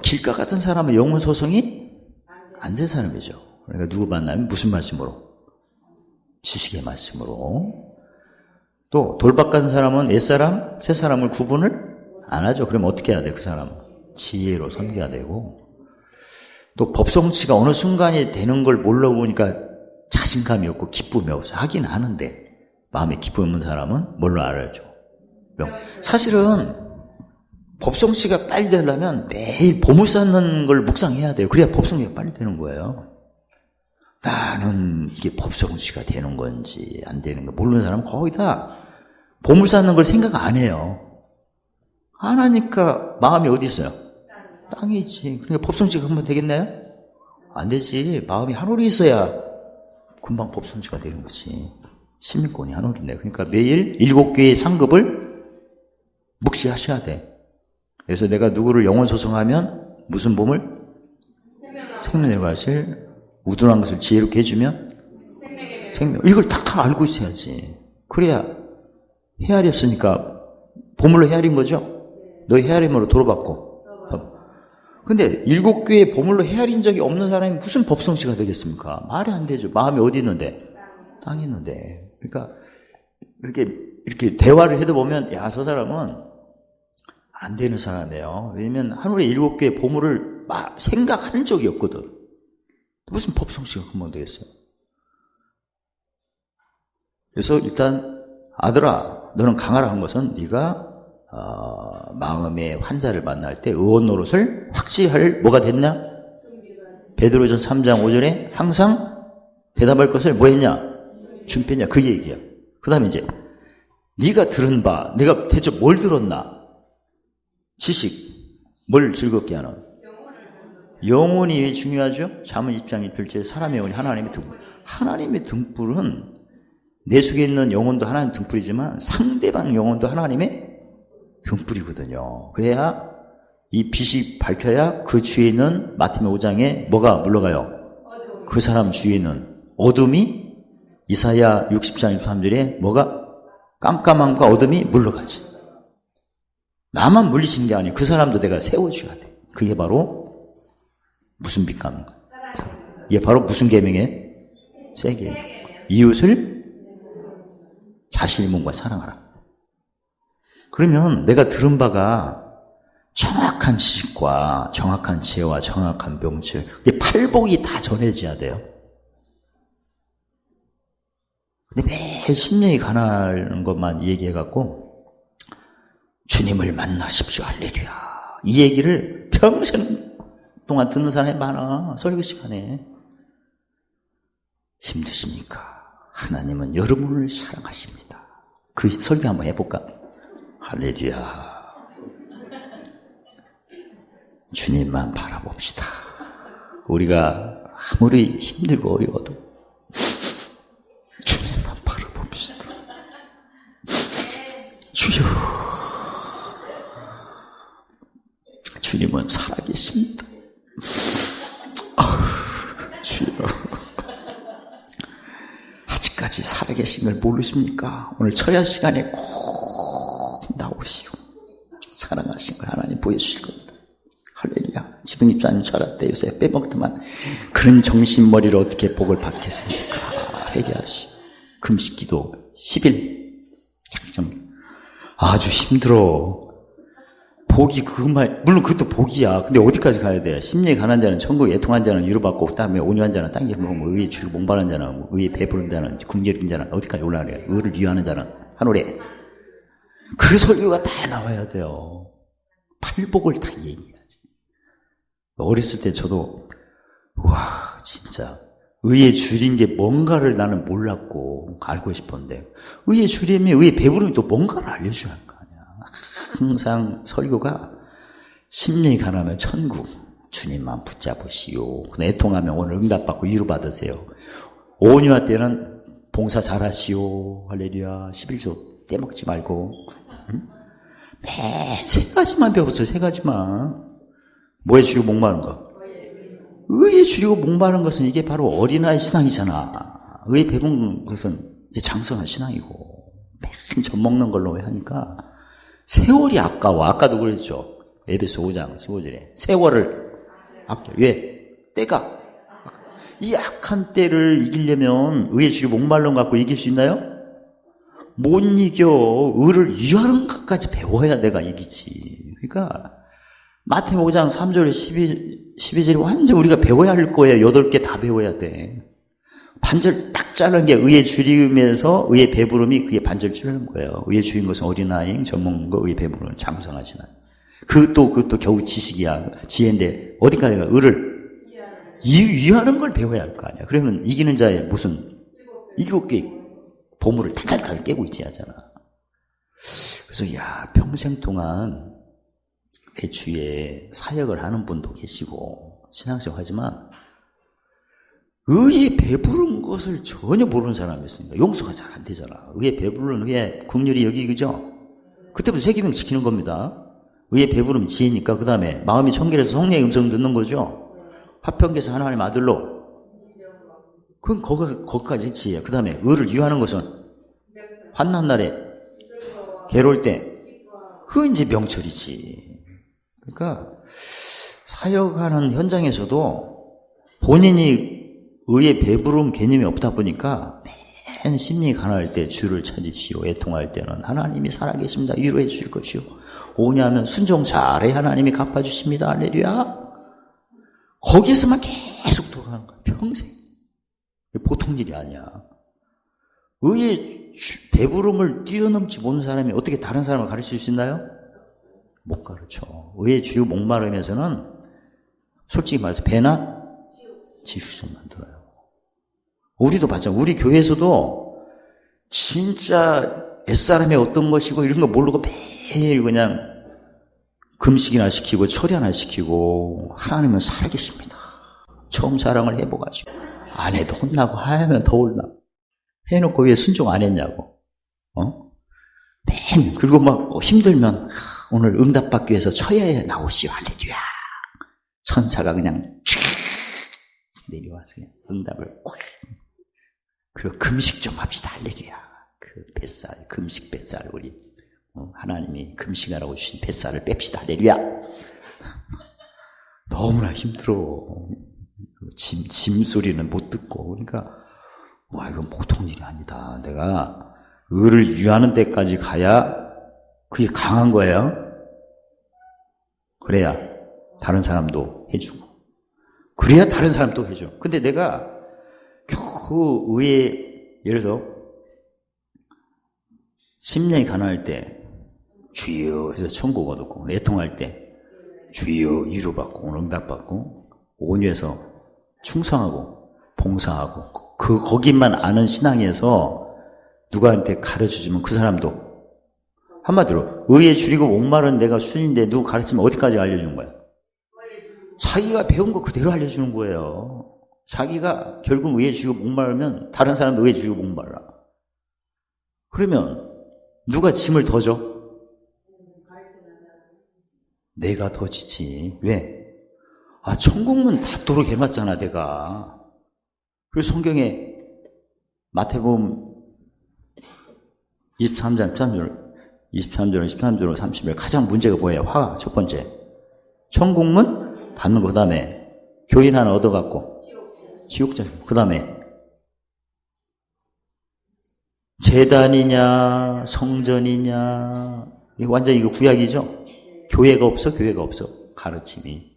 길가 같은 사람은 영혼 소송이 안 된 사람이죠. 그러니까 누구 만나면 무슨 말씀으로? 지식의 말씀으로. 또 돌박 같은 사람은 옛사람, 새사람을 구분을 안 하죠. 그럼 어떻게 해야 돼? 그 사람은 지혜로 섬겨야 되고. 또 법성취가 어느 순간이 되는 걸 몰라보니까 자신감이 없고 기쁨이 없어. 하긴 하는데 마음에 기쁨이 없는 사람은 뭘로 알아야죠? 사실은 법성취가 빨리 되려면 매일 보물 쌓는 걸 묵상해야 돼요. 그래야 법성취가 빨리 되는 거예요. 나는 이게 법성취가 되는 건지 안 되는 거 모르는 사람은 거의 다 보물 쌓는 걸 생각 안 해요. 안 하니까 마음이 어디 있어요? 땅에 있지. 그러니까 법성취가 금방 되겠나요? 안 되지. 마음이 한올이 있어야 금방 법성취가 되는 거지. 시민권이 한올인데. 그러니까 매일 7개의 상급을 묵시하셔야 돼. 그래서 내가 누구를 영혼 소송하면 무슨 보물? 생명을 가실 우둔한 것을 지혜롭게 해주면 생명. 이걸 다 알고 있어야지. 그래야 헤아렸으니까 보물로 헤아린 거죠? 너 헤아림으로 도로받고. 근데 7개의 보물로 헤아린 적이 없는 사람이 무슨 법성취가 되겠습니까? 말이 안 되죠. 마음이 어디 있는데? 땅이 있는데. 그러니까 이렇게 대화를 해도 보면 야, 저 사람은 안 되는 사람이에요. 왜냐면 하늘에 7개의 보물을 생각한 적이 없거든. 무슨 법성취가 금방 되겠어요? 그래서 일단 아들아, 너는 강하라 한 것은 네가 마음의 환자를 만날 때 의원 노릇을 확실할 뭐가 됐냐? 베드로전 3장 5절에 항상 대답할 것을 뭐 했냐? 준비했냐? 그 얘기야. 그 다음에 이제 네가 들은 바, 내가 대체 뭘 들었나? 지식, 뭘 즐겁게 하는? 영혼이 왜 중요하죠? 잠언 20장 1절에 사람의 영혼이 하나님의 등불. 하나님의 등불은 내 속에 있는 영혼도 하나님 등불이지만 상대방 영혼도 하나님의 등불이거든요. 그래야 이 빛이 밝혀야 그 주위에 있는 마태복음 5장에 뭐가 물러가요? 그 사람 주위에 있는 어둠이 이사야 60장 23절에 뭐가 깜깜함과 어둠이 물러가지. 나만 물리치는 게 아니에요. 그 사람도 내가 세워줘야 돼. 그게 바로 무슨 빛감인가? 이게 바로 무슨 계명이에요? 새 계명. 이웃을 자신의 몸과 사랑하라. 그러면 내가 들은 바가 정확한 지식과 정확한 지혜와 정확한 명철, 팔복이 다 전해져야 돼요. 근데 매일 심령이 가난한 것만 얘기해갖고 주님을 만나십시오 할렐루야 이 얘기를 평생 동안 듣는 사람이 많아. 설교 시간에. 힘드십니까? 하나님은 여러분을 사랑하십니다. 그 설교 한번 해볼까? 할렐루야. 주님만 바라봅시다. 우리가 아무리 힘들고 어려워도 주님만 바라봅시다. 주여, 주님은 살아계십니다. 주여, 아직까지 살아계신 걸 모르십니까? 오늘 처야 시간에 꼭 나오시오. 사랑하신 걸 하나님 보여주실 겁니다. 할렐루야. 지붕입사님 철학 때 요새 빼먹더만 그런 정신머리를 어떻게 복을 받겠습니까? 회개하시오. 금식기도 10일 작정. 아주 힘들어. 복이 그것만, 물론 그것도 복이야. 근데 어디까지 가야 돼? 심령이 가난한 자는 천국, 애통한 자는 위로받고, 그 다음에 온유한 자는 땅에 먹고, 의에 주를 목마른 자는, 의에 베푸는 자는, 굶게 린 자는 어디까지 올라가래? 의를 위하는 자는 하늘에. 그 설교가 다 나와야 돼요. 팔복을 다 얘기해야지. 어렸을 때 저도, 와, 진짜, 의에 줄인 게 뭔가를 나는 몰랐고 알고 싶었는데 의에 줄임이 의에 배부름이 또 뭔가를 알려줘야 할 거 아니야. 항상 설교가 심령이 가난하면 천국 주님만 붙잡으시오. 애통하면 오늘 응답받고 위로받으세요. 오뉴아 때는 봉사 잘하시오. 할렐루야. 11조 떼먹지 말고. 응? 매 세 가지만 배웠어요. 세 가지만. 뭐에 줄이고 목마른 거? 의에 줄이고 목마른 것은 이게 바로 어린아이 신앙이잖아. 의에 배부른 것은 이제 장성한 신앙이고 맨 젖먹는 걸로 하니까 세월이 아까워. 아까도 그랬죠. 에베소 5장 15절에 세월을 아껴. 왜? 때가 이 악한 때를 이기려면 의에 줄이고 목마른 것 갖고 이길 수 있나요? 못 이겨. 의를 유하는 것까지 배워야 내가 이기지. 그러니까 마태복음 5장 3절 12절이 완전 우리가 배워야 할 거예요. 8개 다 배워야 돼. 반절 딱 자른 게 의에 줄이면서 의에 배부름이 그게 반절 찌르는 거예요. 의에 줄인 것은 어린아이, 젖먹는 거, 의에 배부름은 장성하시나. 그것도 겨우 지식이야. 지혜인데 어디까지가 의를 위하는 걸 배워야 할 거 아니야. 그러면 이기는 자의 무슨 7개 보물을 달달달 깨고 있지 하잖아. 그래서 평생 동안 내 주위에 사역을 하는 분도 계시고 신앙생활 하지만 의에 배부른 것을 전혀 모르는 사람이 있습니다. 용서가 잘 안 되잖아. 의에 배부른 의에 긍휼히 여기죠. 그때부터 세계명 지키는 겁니다. 의에 배부름이 지혜니까 그 다음에 마음이 청결해서 성령의 음성 듣는 거죠. 화평케서 하나님 아들로. 그건 거기까지 지혜야. 그 다음에 의를 유하는 것은 환난 날에 괴로울 때 그건 이제 명철이지. 그러니까 사역하는 현장에서도 본인이 의에 배부름 개념이 없다 보니까 맨 심령이 가난할 때 주를 찾으시오. 애통할 때는 하나님이 살아계십니다. 위로해 주실 것이오. 오냐면 순종 잘해 하나님이 갚아주십니다. 할렐루야. 거기에서만 계속 돌아가는 거야. 평생. 보통 일이 아니야. 의의 배부름을 뛰어넘지 못하는 사람이 어떻게 다른 사람을 가르칠 수 있나요? 못 가르쳐. 의의 주요 목마름에서는 솔직히 말해서 배나 지수좀 만들어요. 우리도 마찬가지야. 우리 교회에서도 진짜 옛사람이 어떤 것이고 이런 거 모르고 매일 그냥 금식이나 시키고 철야나 시키고 하나님은 살아계십니다. 처음 사랑을 해보가지고 안 해도 혼나고 하면 더 혼나. 해놓고 왜 순종 안 했냐고. 그리고 막 힘들면 오늘 응답받기 위해서 처야에 나오시오. 할렐루야. 천사가 그냥 쫙 내려와서 그냥 응답을 그리고 금식 좀 합시다. 할렐루야. 그 뱃살, 금식 뱃살 우리 하나님이 금식하라고 주신 뱃살을 뺍시다. 할렐루야. 너무나 힘들어. 짐 소리는 못 듣고. 그러니까 이건 보통 일이 아니다. 내가 의를 유하는 데까지 가야 그게 강한 거예요. 그래야 다른 사람도 해주고. 그래야 다른 사람도 해줘. 근데 내가 겨우 의에 예를 들어서 심령이 가난할 때 주여 해서 천국 얻었고 애통할 때 주여 위로받고 응답받고 온유해서 충성하고 봉사하고 거기만 아는 신앙에서 누구한테 가르쳐주면 그 사람도 한마디로 의에 줄이고 목마른 내가 순인데 누구 가르치면 어디까지 알려주는 거야? 자기가 배운 거 그대로 알려주는 거예요. 자기가 결국 의에 줄이고 목마르면 다른 사람도 의에 줄이고 목마르라. 그러면 누가 짐을 더 져? 내가 더 지지. 왜? 천국문 닿도록 해놨잖아 내가. 그래서 성경에 마태복음 23장 13절 30절 가장 문제가 뭐예요? 화가 첫 번째. 천국문 닫는 거. 그 다음에 교인 하나 얻어갖고 지옥자. 그 다음에 제단이냐 성전이냐. 완전 이거 구약이죠? 교회가 없어 가르침이.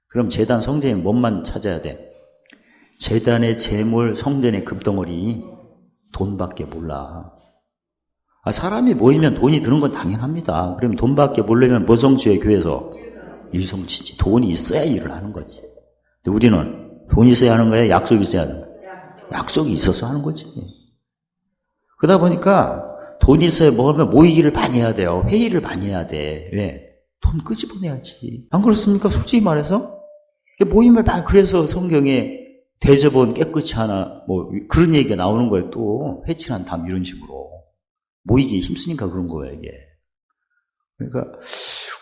그럼 제단 성전이 뭔만 찾아야 돼? 제단의 재물 성전의 금덩어리 돈밖에 몰라. 사람이 모이면 돈이 드는 건 당연합니다. 그러면 돈밖에 모르려면 뭐 성취해 교회에서? 일성취지. 돈이 있어야 일을 하는 거지. 근데 우리는 돈이 있어야 하는 거예요? 약속이 있어야 하는 거예요? 약속이 있어서 하는 거지. 그러다 보니까 돈 있어야 뭐하면 모이기를 많이 해야 돼요. 회의를 많이 해야 돼. 왜? 돈 끄집어내야지. 안 그렇습니까? 솔직히 말해서. 모임을 많이, 그래서 성경에 대접은 깨끗이 하나, 뭐, 그런 얘기가 나오는 거예요. 또, 회칠한 담, 이런 식으로. 모이기에 힘쓰니까 그런 거예요, 이게. 그러니까,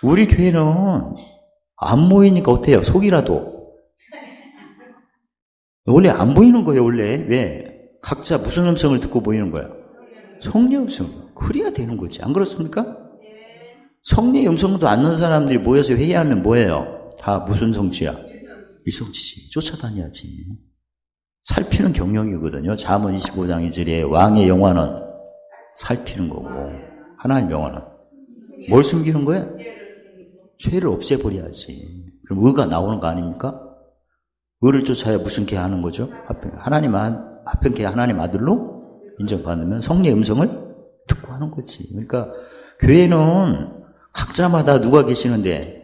우리 교회는 안 모이니까 어때요? 속이라도. 원래 안 보이는 거예요, 원래. 왜? 각자 무슨 음성을 듣고 보이는 거야? 성령의 음성. 그래야 되는 거지. 안 그렇습니까? 성령의 음성도 않는 사람들이 모여서 회의하면 뭐예요? 다 무슨 성취야? 일성취지. 쫓아다녀야지. 살피는 경영이거든요. 잠언 25장 2절에 왕의 영화는 살피는 거고, 하나님 영화는 뭘 숨기는 거야? 죄를 없애버려야지. 그럼 의가 나오는 거 아닙니까? 의를 쫓아야 무슨 개 하는 거죠? 합평케 하나님 아들로 인정받으면 성령의 음성을 듣고 하는 거지. 그러니까 교회는 각자마다 누가 계시는데,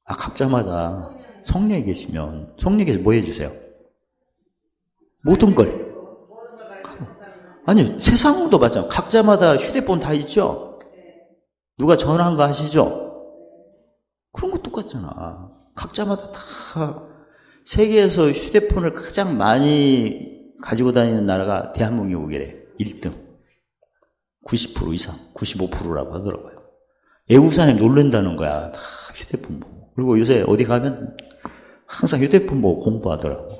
각자마다 성령이 계시면 성령께서 뭐 해주세요? 모든 걸. 아니, 세상도 마찬가지. 각자마다 휴대폰 다 있죠? 누가 전화한 거 아시죠? 그런 거 똑같잖아. 각자마다 다 세계에서 휴대폰을 가장 많이 가지고 다니는 나라가 대한민국이래. 1등. 90% 이상, 95%라고 하더라고요. 외국 사람이 놀란다는 거야. 다 휴대폰 보고. 그리고 요새 어디 가면 항상 휴대폰 보고 공부하더라고.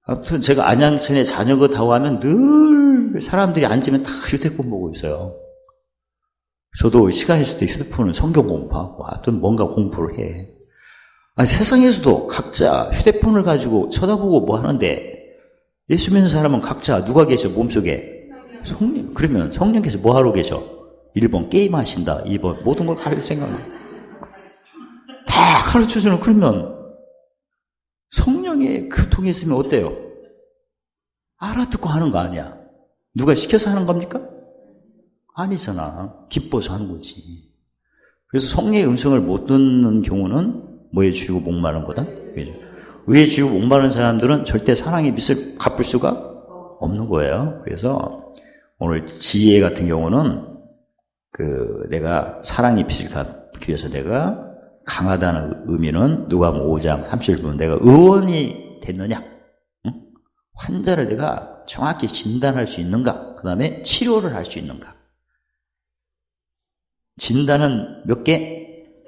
아무튼 제가 안양천에 자전거 타고 하면 늘 사람들이 앉으면 다 휴대폰 보고 있어요. 저도 시간 있을 때 휴대폰은 성경 공부하고 하여튼 뭔가 공부를 해. 아니, 세상에서도 각자 휴대폰을 가지고 쳐다보고 뭐 하는데 예수 믿는 사람은 각자 누가 계셔? 몸속에? 성령. 그러면 성령께서 뭐 하러 계셔? 1번 게임하신다. 2번 모든 걸 가르칠 생각나. 다 가르쳐주는. 그러면 성령의 교통이 있으면 어때요? 알아듣고 하는 거 아니야. 누가 시켜서 하는 겁니까? 아니잖아. 기뻐서 하는 거지. 그래서 성령의 음성을 못 듣는 경우는 뭐에 주이고 목마른 거다? 의에 주이고 목마른 사람들은 절대 사랑의 빛을 갚을 수가 없는 거예요. 그래서 오늘 지혜 같은 경우는 내가 사랑의 빛을 갚기 위해서 내가 강하다는 의미는 누가복음 5장 30절 보면 내가 의원이 됐느냐? 응? 환자를 내가 정확히 진단할 수 있는가? 그 다음에 치료를 할 수 있는가? 진단은 몇 개?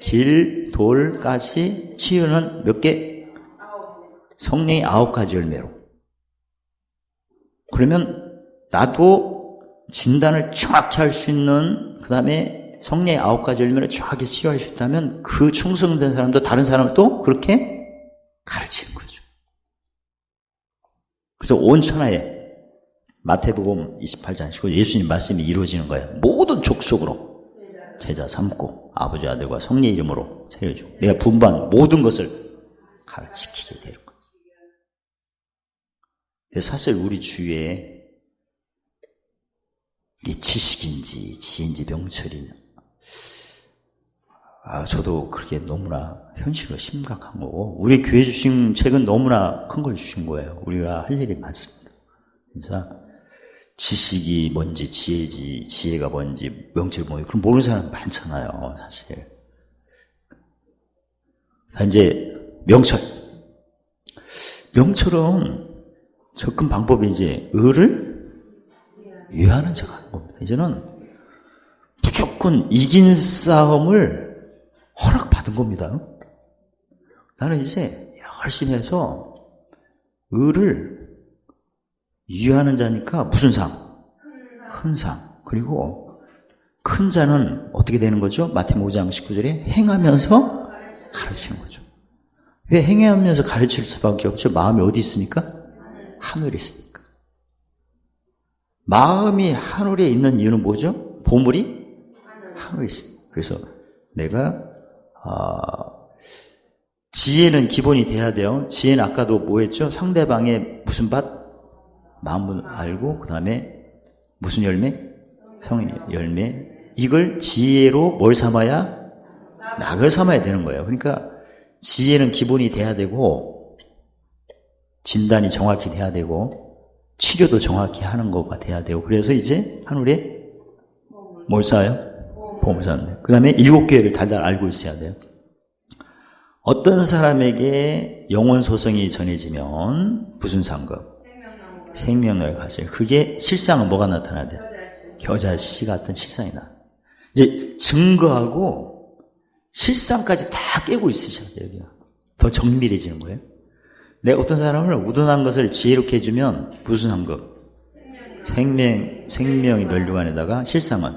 길, 돌, 가시, 치유는 몇 개? 성령의 9가지 열매로. 그러면 나도 진단을 정확히 할 수 있는, 그 다음에 성령의 9가지 열매를 정확히 치유할 수 있다면 그 충성된 사람도 다른 사람을 또 그렇게 가르치는 거죠. 그래서 온 천하에 마태복음 28장 19절 예수님 말씀이 이루어지는 거예요. 모든 족속으로 제자 삼고 아버지 아들과 성령의 이름으로 세워주고 내가 분부한 모든 것을 가르치게 되는 거죠. 사실 우리 주위에 이 지식인지 지혜인지 명철이냐, 저도 그렇게 너무나 현실로 심각한 거고, 우리 교회 주신 책은 너무나 큰 걸 주신 거예요. 우리가 할 일이 많습니다. 그래서 지식이 뭔지, 지혜가 뭔지, 명철이 뭔지, 그럼 모르는 사람 많잖아요, 사실. 이제 명철은 접근 방법이 이제 의를 위하는 자가 하는 겁니다. 이제는 무조건 이긴 싸움을 허락받은 겁니다. 나는 이제 열심히 해서 의를 위하는 자니까 무슨 상? 큰 상. 그리고 큰 자는 어떻게 되는 거죠? 마태복음 5장 19절에 행하면서 가르치는 거죠. 왜 행하면서 가르칠 수밖에 없죠? 마음이 어디 있으니까? 하늘에 있으니까. 마음이 하늘에 있는 이유는 뭐죠? 보물이 하늘에 있으니까. 그래서 내가 지혜는 기본이 돼야 돼요. 지혜는 아까도 뭐 했죠? 상대방의 무슨 밭? 마음을 알고 그 다음에 무슨 열매? 성의 열매. 이걸 지혜로 뭘 삼아야? 낙을 삼아야 되는 거예요. 그러니까 지혜는 기본이 돼야 되고 진단이 정확히 돼야 되고 치료도 정확히 하는 거가 돼야 되고 그래서 이제 하늘에 뭘 쌓아요? 보험을 쌓는데 그 다음에 7개를 달달 알고 있어야 돼요. 어떤 사람에게 영혼 소성이 전해지면 무슨 상급? 생명력의 가실. 그게 실상은 뭐가 나타나야 돼요? 겨자씨 같은 실상이 나. 이제 증거하고 실상까지 다 깨고 있으셔야 돼요. 여기가. 더 정밀해지는 거예요. 내가 어떤 사람을 우둔한 것을 지혜롭게 해주면 무슨 상급? 생명이 멸류관에다가 실상은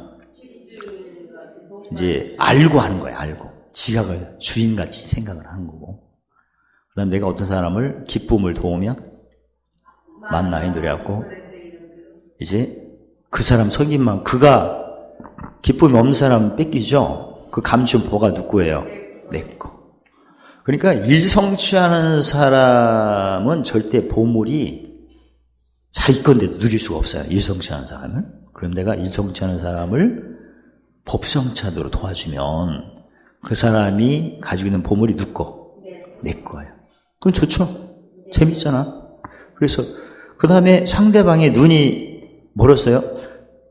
이제 알고 하는 거예요. 알고. 지각을 주인같이 생각을 하는 거고. 그 다음 내가 어떤 사람을 기쁨을 도우면 만나 인도해갖고 이제 그 사람 속임만 그가 기쁨이 없는 사람 뺏기죠. 그 감춘 보가 누구예요? 내 거. 그러니까 일 성취하는 사람은 절대 보물이 자기 건데도 누릴 수가 없어요. 일 성취하는 사람은. 그럼 내가 일 성취하는 사람을 법 성취하도록 도와주면 그 사람이 가지고 있는 보물이 누구 거? 내 거예요. 그럼 좋죠. 재밌잖아. 그래서 그 다음에 상대방의 눈이 멀었어요.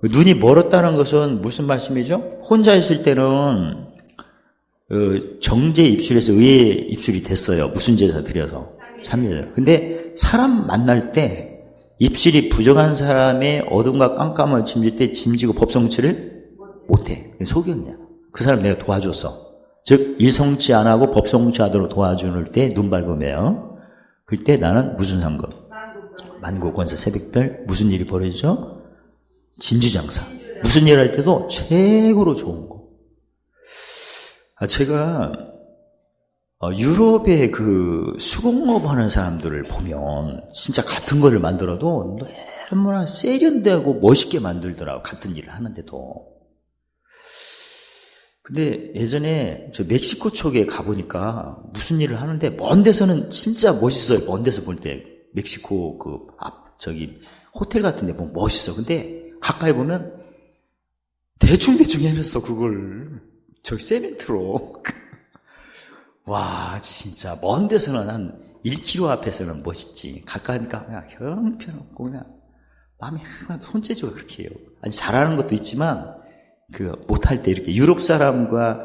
눈이 멀었다는 것은 무슨 말씀이죠? 혼자 있을 때는 정제 입술에서 의의 입술이 됐어요. 무슨 제사 드려서. 참여해요. 근데 사람 만날 때 입술이 부정한 사람의 어둠과 깜깜을 짐질 때 짐지고 법성취를 못해. 소경이야. 그 사람 내가 도와줬어. 즉 일성취 안 하고 법성취하도록 도와주는 때 눈 밟으며 그때 나는 무슨 상급? 만국권세 새벽별. 무슨 일이 벌어지죠? 진주장사. 무슨 일 할 때도 최고로 좋은 거. 제가 유럽의 그 수공업 하는 사람들을 보면 진짜 같은 거를 만들어도 너무나 세련되고 멋있게 만들더라고. 같은 일을 하는데도. 근데 예전에 저 멕시코 쪽에 가보니까 무슨 일을 하는데 먼 데서는 진짜 멋있어요. 먼 데서 볼 때 멕시코 그 저기 호텔 같은 데 보면 멋있어. 근데 가까이 보면 대충 해놨어. 그걸 저기 세멘트로. 와 진짜 먼 데서는 한 1km 앞에서는 멋있지. 가까이니까 그냥 형편없고 그냥 마음이 하나도 손재주가 그렇게 해요. 아니 잘하는 것도 있지만 못할 때 이렇게 유럽 사람과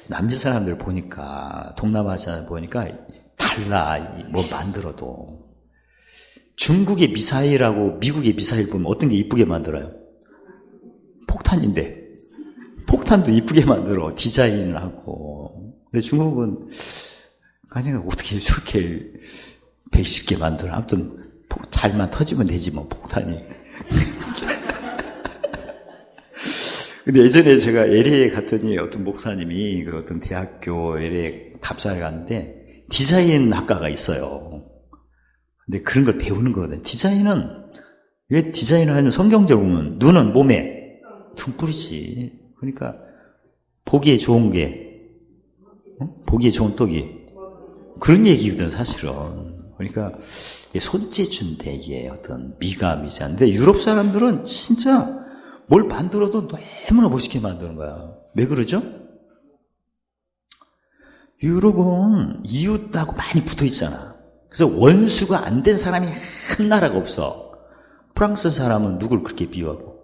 남미 사람들 보니까 동남아 사람들 보니까 달라. 뭐 만들어도 중국의 미사일하고 미국의 미사일 보면 어떤 게 이쁘게 만들어요? 폭탄인데 폭탄도 이쁘게 만들어. 디자인을 하고. 근데 중국은 아니 어떻게 저렇게 110개 만들어. 아무튼 잘만 터지면 되지 뭐 폭탄이. 근데 예전에 제가 LA에 갔더니 어떤 목사님이 그 어떤 대학교 LA 답사를 갔는데 디자인 학과가 있어요. 근데 그런 걸 배우는 거거든요. 디자인은 왜 디자인을 하면 성경적으로 보면 눈은 몸에 등불이지. 그러니까 보기에 좋은 게 보기에 좋은 떡이 그런 얘기거든 사실은. 그러니까 손재주인데 이게 어떤 미감이지. 근데 유럽 사람들은 진짜 뭘 만들어도 너무나 멋있게 만드는 거야. 왜 그러죠? 유럽은 이웃하고 많이 붙어 있잖아. 그래서 원수가 안 된 사람이 한 나라가 없어. 프랑스 사람은 누굴 그렇게 비유하고?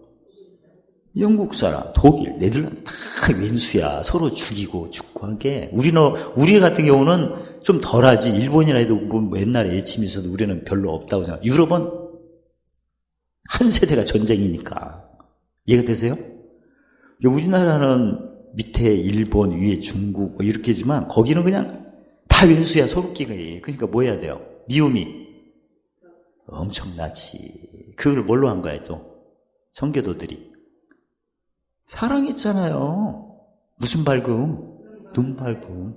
영국 사람, 독일, 네덜란드 다 왼수야. 서로 죽이고 죽고 한 게. 우리 같은 경우는 좀 덜하지. 일본이나 해도 뭐 옛날에 애침이 있어도 우리는 별로 없다고 생각. 유럽은 한 세대가 전쟁이니까. 이해가 되세요? 우리나라는 밑에 일본, 위에 중국 뭐 이렇게지만 거기는 그냥 다 왼수야. 서로끼리. 그러니까 뭐 해야 돼요? 미움이 엄청나지. 그걸 뭘로 한 거야 또? 성교도들이 사랑했잖아요. 무슨 밝음? 눈 밝음.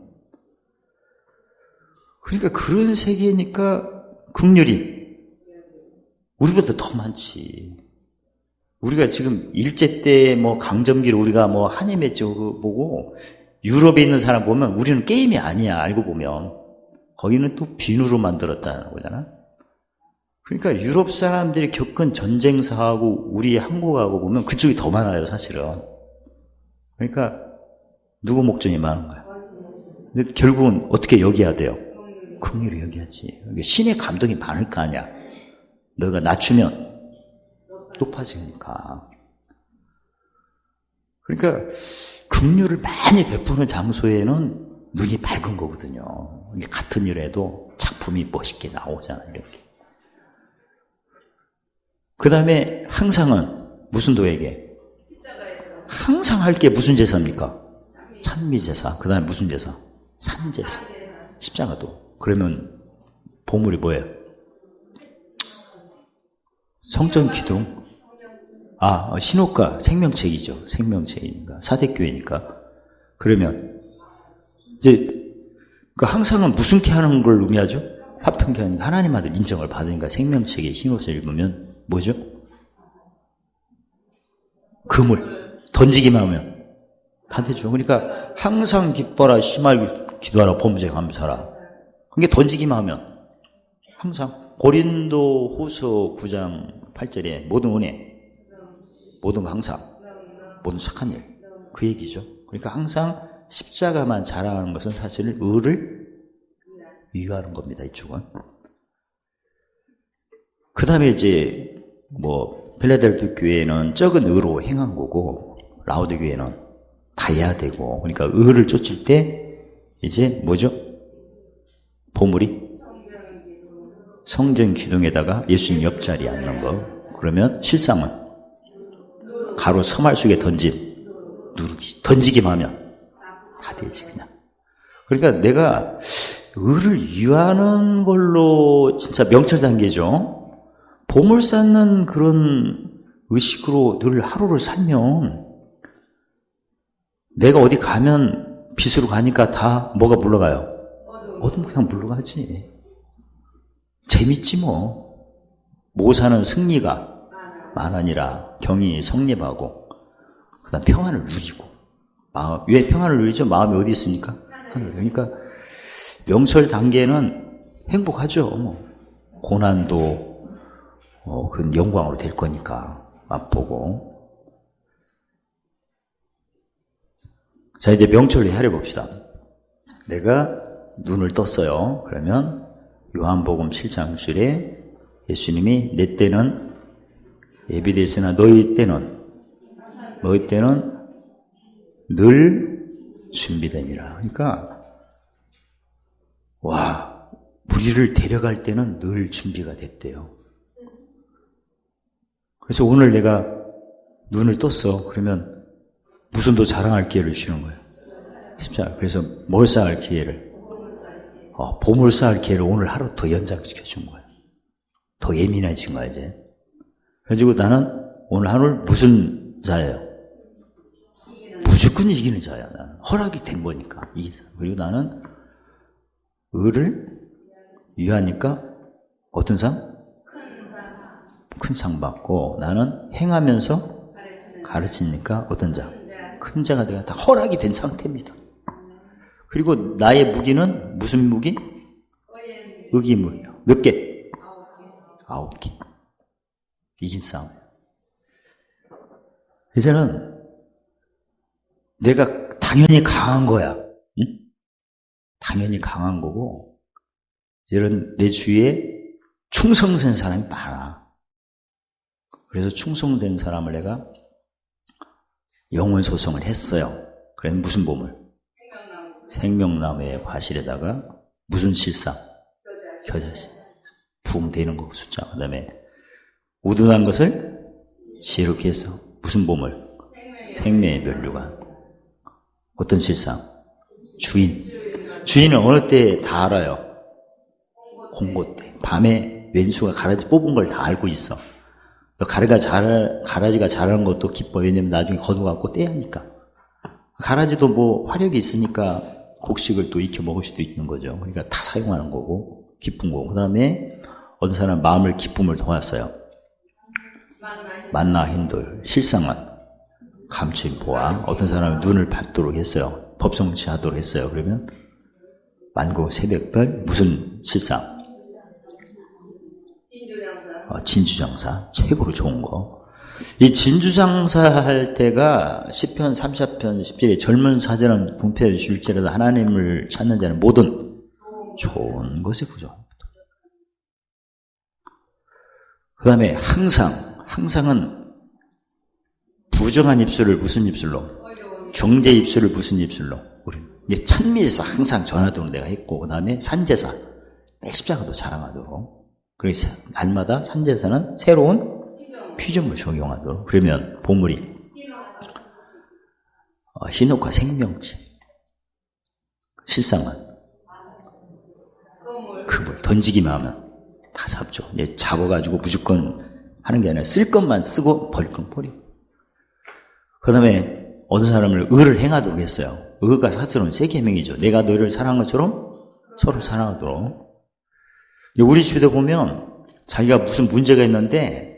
그러니까 그런 세계니까 긍휼이 우리보다 더 많지. 우리가 지금 일제 때 뭐 강점기를 우리가 뭐 한이 맺고 보고 유럽에 있는 사람 보면 우리는 게임이 아니야. 알고 보면 거기는 또 비누로 만들었다는 거잖아. 그러니까 유럽 사람들이 겪은 전쟁사하고 우리 한국하고 보면 그쪽이 더 많아요 사실은. 그러니까 누구 목전이 많은 거야. 근데 결국은 어떻게 여겨야 돼요? 긍휼히 여겨야지. 신의 감동이 많을 거 아니야. 너가 낮추면 높아지니까. 그러니까 긍휼을 많이 베푸는 장소에는 눈이 밝은 거거든요. 이게 같은 일에도 작품이 멋있게 나오잖아요. 이렇게. 그 다음에 항상은 무슨 도에게? 항상 할 게 무슨 제사입니까? 찬미제사. 그 다음에 무슨 제사? 산제사. 십자가도. 그러면 보물이 뭐예요? 성전 기둥. 신옥가 생명책이죠. 생명책이니까. 사대교회니까. 그러면 이제 항상은 무슨 케 하는 걸 의미하죠? 화평케 하는 하나님 아들 인정을 받으니까 생명책의 신옷을 입으면 뭐죠? 금을 던지기만 하면 다 되죠. 그러니까 항상 기뻐라, 심하게 기도하라, 범죄 감사하라. 그게 던지기만 하면 항상 고린도 후서 9장 8절에 모든 은혜, 모든 강사, 모든 착한 일, 그 얘기죠. 그러니까 항상 십자가만 자랑하는 것은 사실 의를 위하는 겁니다. 이쪽은. 그 다음에 이제 필라델피아 교회는 적은 의로 행한 거고 라오디 교회는 다 해야 되고, 그러니까 의를 쫓을 때 이제 뭐죠? 보물이 성전 기둥에다가 예수님 옆자리에 앉는 거. 그러면 실상은 가로 서말 속에 누르기, 던지기만 하면 다 되지 그냥. 그러니까 내가 의를 위하는 걸로 진짜 명철 단계죠. 보물 쌓는 그런 의식으로 늘 하루를 살면 내가 어디 가면 빛으로 가니까 다 뭐가 물러가요? 어둠 그냥 물러가지. 재밌지 뭐. 모사는 승리가 만하니라. 경이 성립하고 그 다음 평안을 누리고. 왜 평안을 누리죠? 마음이 어디 있으니까? 그러니까 명철 단계는 행복하죠. 고난도 그건 영광으로 될 거니까 맛보고. 자, 이제 명철로 헤아려 봅시다. 내가 눈을 떴어요. 그러면 요한복음 7장 9절에 예수님이 내 때는 예비되으나 너희 때는 늘 준비되니라. 그러니까 우리를 데려갈 때는 늘 준비가 됐대요. 그래서 오늘 내가 눈을 떴어. 그러면 무슨 도 자랑할 기회를 주는 거예요. 십자가. 그래서 뭘 쌓을 기회를? 보물 쌓을 기회를 오늘 하루 더 연장시켜 준 거예요. 더 예민해진 거야, 이제. 그래가지고 나는 오늘 하루 무슨 자예요? 무조건 이기는 자야, 나는. 허락이 된 거니까. 그리고 나는 의를 위하니까 어떤 상? 큰 상 받고, 나는 행하면서 가르치니까 어떤 자? 큰 자가 내가 다 허락이 된 상태입니다. 그리고 나의 무기는 무슨 무기? 의기무예요. 몇 개? 9개. 이긴 싸움이에요. 이제는 내가 당연히 강한 거야. 응? 당연히 강한 거고, 이제는 내 주위에 충성된 사람이 많아. 그래서 충성된 사람을 내가 영혼 소송을 했어요. 그래서 무슨 보물? 생명나무의 과실에다가 무슨 실상? 겨자씨. 부흥되는 거 숫자. 그 다음에 우둔한 것을 지혜롭게 해서 무슨 보물? 생명의 면류관. 어떤 실상? 주인은 어느 때 다 알아요? 공고 때. 밤에 왼수가 가라지 뽑은 걸 다 알고 있어. 가라지가 자라는 것도 기뻐. 왜냐면 나중에 거둬갖고 떼야니까. 가라지도 화력이 있으니까 곡식을 또 익혀 먹을 수도 있는 거죠. 그러니까 다 사용하는 거고, 기쁜 거고. 그 다음에 어떤 사람은 마음을 기쁨을 도왔어요. 만나 힌돌. 실상은 감추인 보아. 어떤 사람은 눈을 받도록 했어요. 법성치 하도록 했어요. 그러면 만고 새벽별. 무슨 실상? 진주장사. 최고로 좋은 거. 이 진주장사 할 때가 시편 34편 10절에 젊은 사자는 궁핍에 줄지라도 하나님을 찾는 자는 모든 좋은 것에 부정합니다. 그 다음에 항상은 부정한 입술을 무슨 입술로? 경제 입술을 무슨 입술로? 우리 찬미에서 항상 전하도록 내가 했고, 그 다음에 산제사, 십자가도 자랑하도록. 그래서 날마다 산제사는 새로운 피조물 적용하도록. 그러면 보물이 흰옥과 생명체, 실상은 그물 던지기만 하면 다 잡죠. 잡아가지고 무조건 하는 게 아니라 쓸 것만 쓰고 버릴 건 버리고. 그 다음에 어떤 사람을 의를 행하도록 했어요. 의가 사실은 세 계명이죠. 내가 너를 사랑한 것처럼 서로 사랑하도록. 우리 주위에 보면 자기가 무슨 문제가 있는데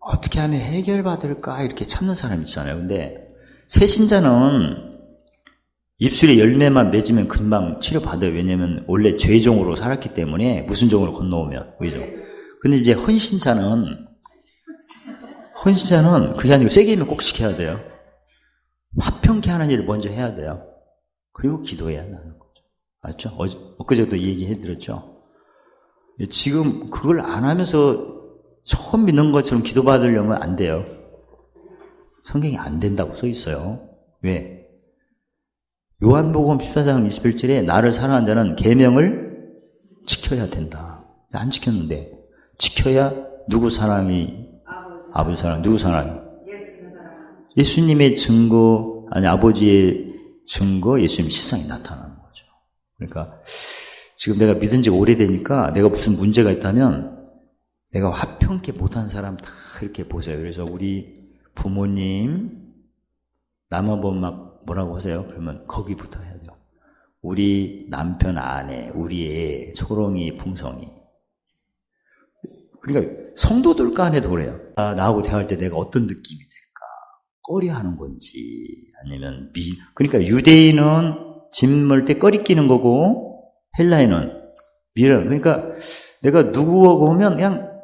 어떻게 하면 해결받을까 이렇게 찾는 사람 있잖아요. 근데 새신자는 입술에 열매만 맺으면 금방 치료받아요. 왜냐면 원래 죄종으로 살았기 때문에 무슨 종으로 건너오면 의종. 근데 이제 헌신자는 그게 아니고 세게 하면 꼭 지켜야 돼요. 화평케 하는 일을 먼저 해야 돼요. 그리고 기도해야 하는 거죠. 맞죠? 엊그제도 얘기해드렸죠. 지금 그걸 안 하면서 처음 믿는 것처럼 기도받으려면 안 돼요. 성경이 안 된다고 써 있어요. 왜? 요한복음 14장 21절에 나를 사랑하는 자는 계명을 지켜야 된다. 안 지켰는데 지켜야 누구 사랑이? 아버지 사랑. 누구 사랑이? 예수님의 증거, 아니 아버지의 증거, 예수님 실상이 나타나는 거죠. 그러니까 지금 내가 믿은 지 오래되니까 내가 무슨 문제가 있다면 내가 화평케 못한 사람 다 이렇게 보세요. 그래서 우리 부모님 남 한번 막 뭐라고 하세요? 그러면 거기부터 해야 돼요. 우리 남편 아내, 우리 애, 초롱이, 풍성이. 그러니까 성도들 간에도 그래요. 나하고 대화할 때 내가 어떤 느낌이 될까? 꺼려하는 건지 아니면 그러니까 유대인은 짐 멀 때 꺼리 끼는 거고 헬라인은 미련. 그러니까 내가 누구하고 오면 그냥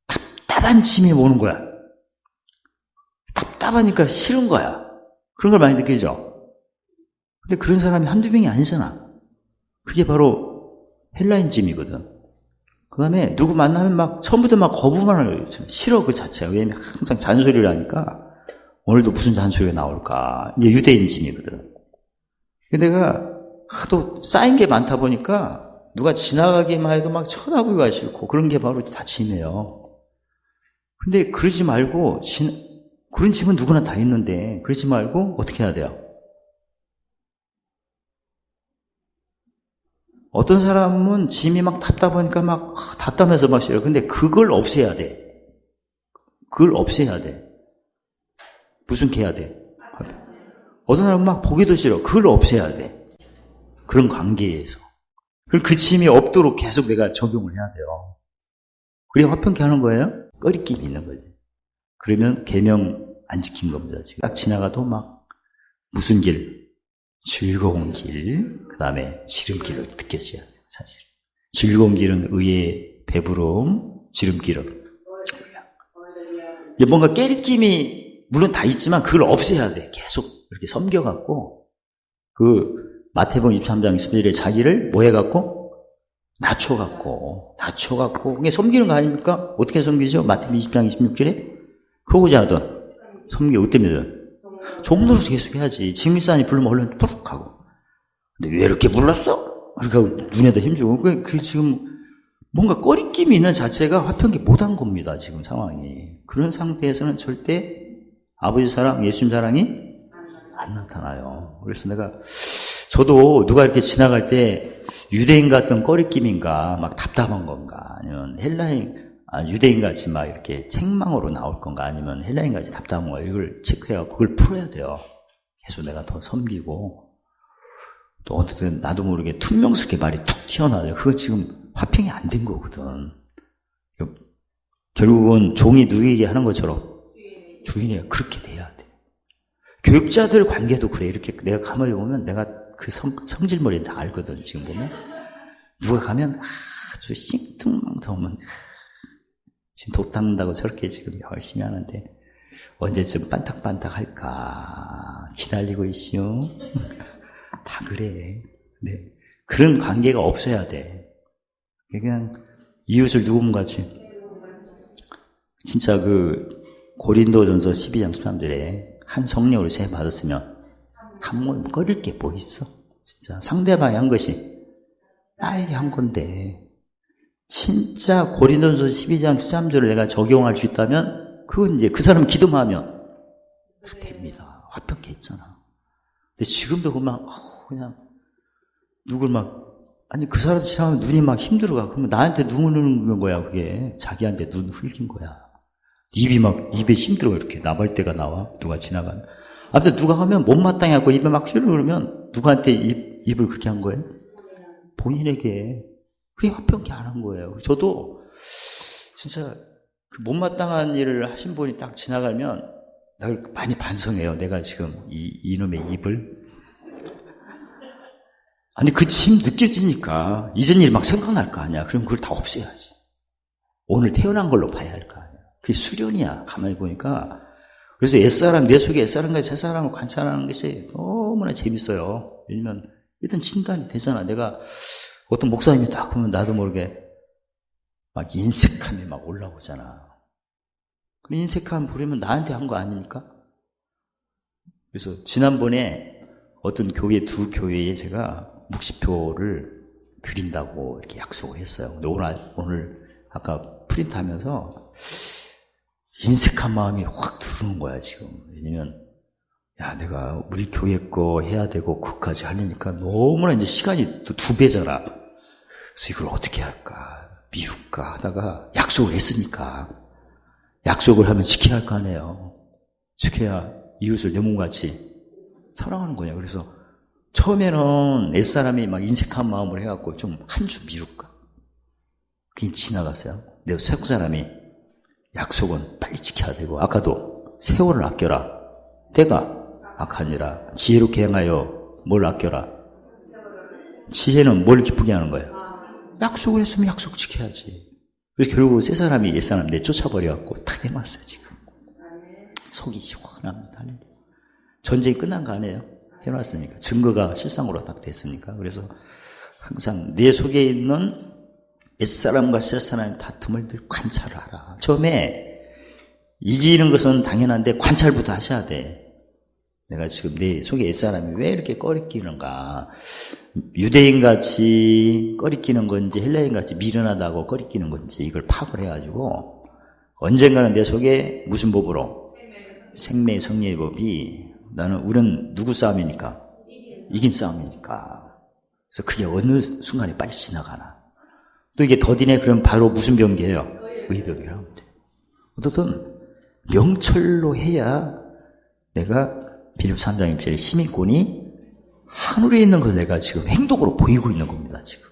답답한 짐이 오는 거야. 답답하니까 싫은 거야. 그런 걸 많이 느끼죠. 근데 그런 사람이 한두 명이 아니잖아. 그게 바로 헬라인 짐이거든. 그 다음에 누구 만나면 막 처음부터 막 거부만 해요. 싫어 그 자체가. 왜냐면 항상 잔소리를 하니까 오늘도 무슨 잔소리가 나올까. 이게 유대인 짐이거든. 근데 내가 하도 쌓인 게 많다 보니까 누가 지나가기만 해도 막 쳐다보기가 싫고 그런 게 바로 다 짐이에요. 근데 그러지 말고 그런 짐은 누구나 다 있는데 그러지 말고 어떻게 해야 돼요? 어떤 사람은 짐이 막 답답하니까 막 답답해서 막 싫어요. 근데 그걸 없애야 돼. 그걸 없애야 돼. 무슨 게 해야 돼? 어떤 사람은 막 보기도 싫어. 그걸 없애야 돼. 그런 관계에서. 그 짐이 없도록 계속 내가 적용을 해야 돼요. 그래야 화평케 하는 거예요? 꺼리낌이 있는 거지. 그러면 계명 안 지킨 겁니다. 지금 딱 지나가도 막 무슨 길? 즐거운 길, 그 다음에 지름길로 느껴져야 돼요, 사실. 즐거운 길은 의의 배부름, 지름길은 뭔가 깨리낌이 물론 다 있지만 그걸 없애야 돼. 계속 이렇게 섬겨갖고 마태복음 23장 11절에 자기를 뭐 해갖고? 낮춰갖고 그게 섬기는 거 아닙니까? 어떻게 섬기죠? 마태복음 20장 26절에 크고자 하던 섬기 어때면 종로로 계속 해야지. 징미산이 부르면 얼른 뚝 하고. 근데 왜 이렇게 불렀어? 그러니까 눈에다 힘주고. 그 지금 뭔가 꺼리낌이 있는 자체가 화평케 못한 겁니다. 지금 상황이. 그런 상태에서는 절대 아버지 사랑, 예수님 사랑이 안 나타나요. 그래서 저도 누가 이렇게 지나갈 때 유대인 같은 꺼리낌인가, 막 답답한 건가, 아니면 유대인 같이 막 이렇게 책망으로 나올 건가, 아니면 헬라인 같이 답답한 건가, 이걸 체크해서 그걸 풀어야 돼요. 계속 내가 더 섬기고, 또 어쨌든 나도 모르게 퉁명스럽게 말이 툭 튀어나와요. 그거 지금 화평이 안 된 거거든. 결국은 종이 누이게 하는 것처럼 주인이 그렇게 돼야 돼. 교육자들 관계도 그래. 이렇게 내가 가만히 보면 내가 그 성질머리 다 알거든. 지금 보면 누가 가면 아주 싱퉁망퉁하면 지금 독 닦는다고 저렇게 지금 열심히 하는데 언제쯤 반딱반딱 할까 기다리고 있슈. 다 그래. 네. 그런 관계가 없어야 돼. 그냥 이웃을 누군가같이. 진짜 그 고린도전서 12장 13절에 한 성령으로 세례 받았으면 한 몸 끓일 게 뭐 있어? 진짜 상대방이 한 것이 나에게 한 건데, 진짜 고린도전서 12장 13절을 내가 적용할 수 있다면 그건 이제 그 사람 기도만 하면 다 됩니다. 화평케 했잖아. 근데 지금도 그냥 누굴 아니 그 사람 지나가면 눈이 막 힘들어가. 그러면 나한테 눈을 흐는 거야. 그게 자기한테 눈 흘긴 거야. 입에 힘들어. 이렇게 나발대가 나와. 누가 지나가면. 아무튼 누가 하면 못마땅해 갖고 입에 막 휘르 그러면 누구한테 입을 그렇게 한 거예요? 본인에게. 그게 화평케 안 한 거예요. 저도 진짜 그 못마땅한 일을 하신 분이 딱 지나가면 날 많이 반성해요. 내가 지금 이놈의 입을. 아니 그 짐 느껴지니까 이전 일 막 생각날 거 아니야. 그럼 그걸 다 없애야지. 오늘 태어난 걸로 봐야 할 거 아니야. 그게 수련이야. 가만히 보니까. 그래서 옛사람, 내 속에 옛사람과 새사람을 관찰하는 것이 너무나 재밌어요. 왜냐면 일단 진단이 되잖아. 내가 어떤 목사님이 딱 보면 나도 모르게 막 인색함이 막 올라오잖아. 그 인색함 부리면 나한테 한 거 아닙니까? 그래서 지난번에 어떤 두 교회에 제가 묵시표를 드린다고 이렇게 약속을 했어요. 근데 오늘 아까 프린트 하면서 인색한 마음이 확 들어오는 거야, 지금. 왜냐면, 내가 우리 교회 거 해야 되고, 그까지 하려니까 너무나 이제 시간이 또 2배잖아. 그래서 이걸 어떻게 할까, 미룰까 하다가 약속을 했으니까. 약속을 하면 지켜야 할 거 아니에요. 지켜야 이웃을 내 몸같이 사랑하는 거냐. 그래서 처음에는 옛사람이 막 인색한 마음으로 해갖고 좀 한 주 미룰까. 그게 지나갔어요. 내 세국 사람이 약속은 빨리 지켜야 되고, 아까도 세월을 아껴라. 때가 악하니라. 지혜롭게 행하여 뭘 아껴라. 지혜는 뭘 기쁘게 하는 거예요? 약속을 했으면 약속 지켜야지. 그래서 결국 세 사람이 옛 사람 내쫓아버려갖고 다 해놨어요, 지금. 속이 시원합니다. 전쟁이 끝난 거 아니에요? 해놨으니까. 증거가 실상으로 딱 됐으니까. 그래서 항상 내 속에 있는 옛사람과 새사람의 다툼을 늘 관찰을 하라. 처음에 이기는 것은 당연한데 관찰부터 하셔야 돼. 내가 지금 내 속에 옛사람이 왜 이렇게 꺼리끼는가. 유대인같이 꺼리끼는 건지 헬라인같이 미련하다고 꺼리끼는 건지 이걸 파악을 해가지고 언젠가는 내 속에 무슨 법으로? 생명의 성리의 법이 우리는 누구 싸움이니까? 이긴 싸움이니까. 그래서 그게 어느 순간에 빨리 지나가나. 또 이게 더디네 그러면 바로 무슨 병기예요? 의병기를 하면 돼요. 어떻든 명철로 해야 내가 빌립 3장 1절에 시민권이 하늘에 있는 걸 내가 지금 행동으로 보이고 있는 겁니다. 지금.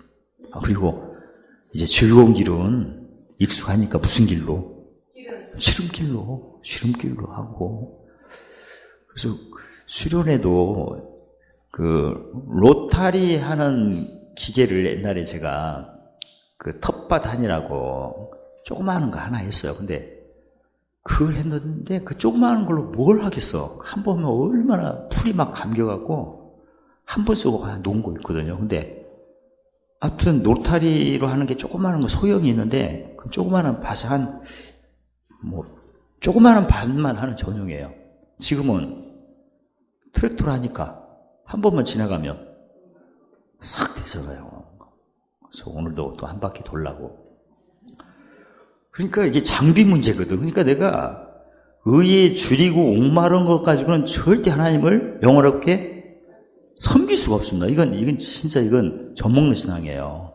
그리고 이제 즐거운 길은 익숙하니까 무슨 길로? 지름길로 하고. 그래서 수련회도 그 로타리 하는 기계를 옛날에 제가 그 텃밭하니라고 조그마한 거 하나 했어요. 근데 그걸 했는데 그 조그마한 걸로 뭘 하겠어. 한 번은 얼마나 풀이 막 감겨갖고 한 번 쓰고 그냥 놓은 거 있거든요. 근데 아무튼 로타리로 하는 게 조그마한 거 소형이 있는데 그 조그마한 밭에 조그마한 밭만 하는 전용이에요. 지금은 트랙터로 하니까 한 번만 지나가면 싹 되서가요. 그래서 오늘도 또 한 바퀴 돌라고. 그러니까 이게 장비 문제거든. 그러니까 내가 의에 줄이고 옥마른 것 가지고는 절대 하나님을 영원롭게 섬길 수가 없습니다. 이건 진짜 젖먹는 신앙이에요.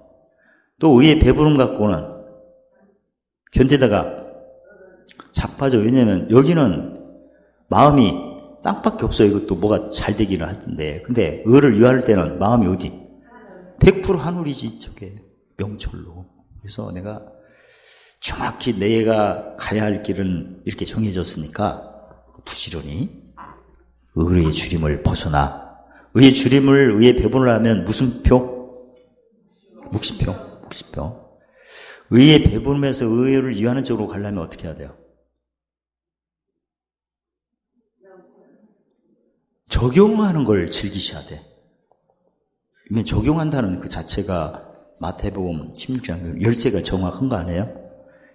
또 의에 배부름 갖고는 견디다가 자빠져. 왜냐면 여기는 마음이 땅밖에 없어요. 이것도 뭐가 잘 되기는 할 텐데. 근데 의를 위할 때는 마음이 어디? 100% 하늘이지, 저게. 명철로. 그래서 내가 정확히 내가 가야 할 길은 이렇게 정해졌으니까 부지런히 의의 주림을 벗어나. 의의 주림을 의의 배분을 하면 무슨 표? 묵시표. 의의 배분에서 의를 위하는 쪽으로 가려면 어떻게 해야 돼요? 적용하는 걸 즐기셔야 돼. 적용한다는 그 자체가 마태복음 16장 열쇠가 정확한 거 아니에요?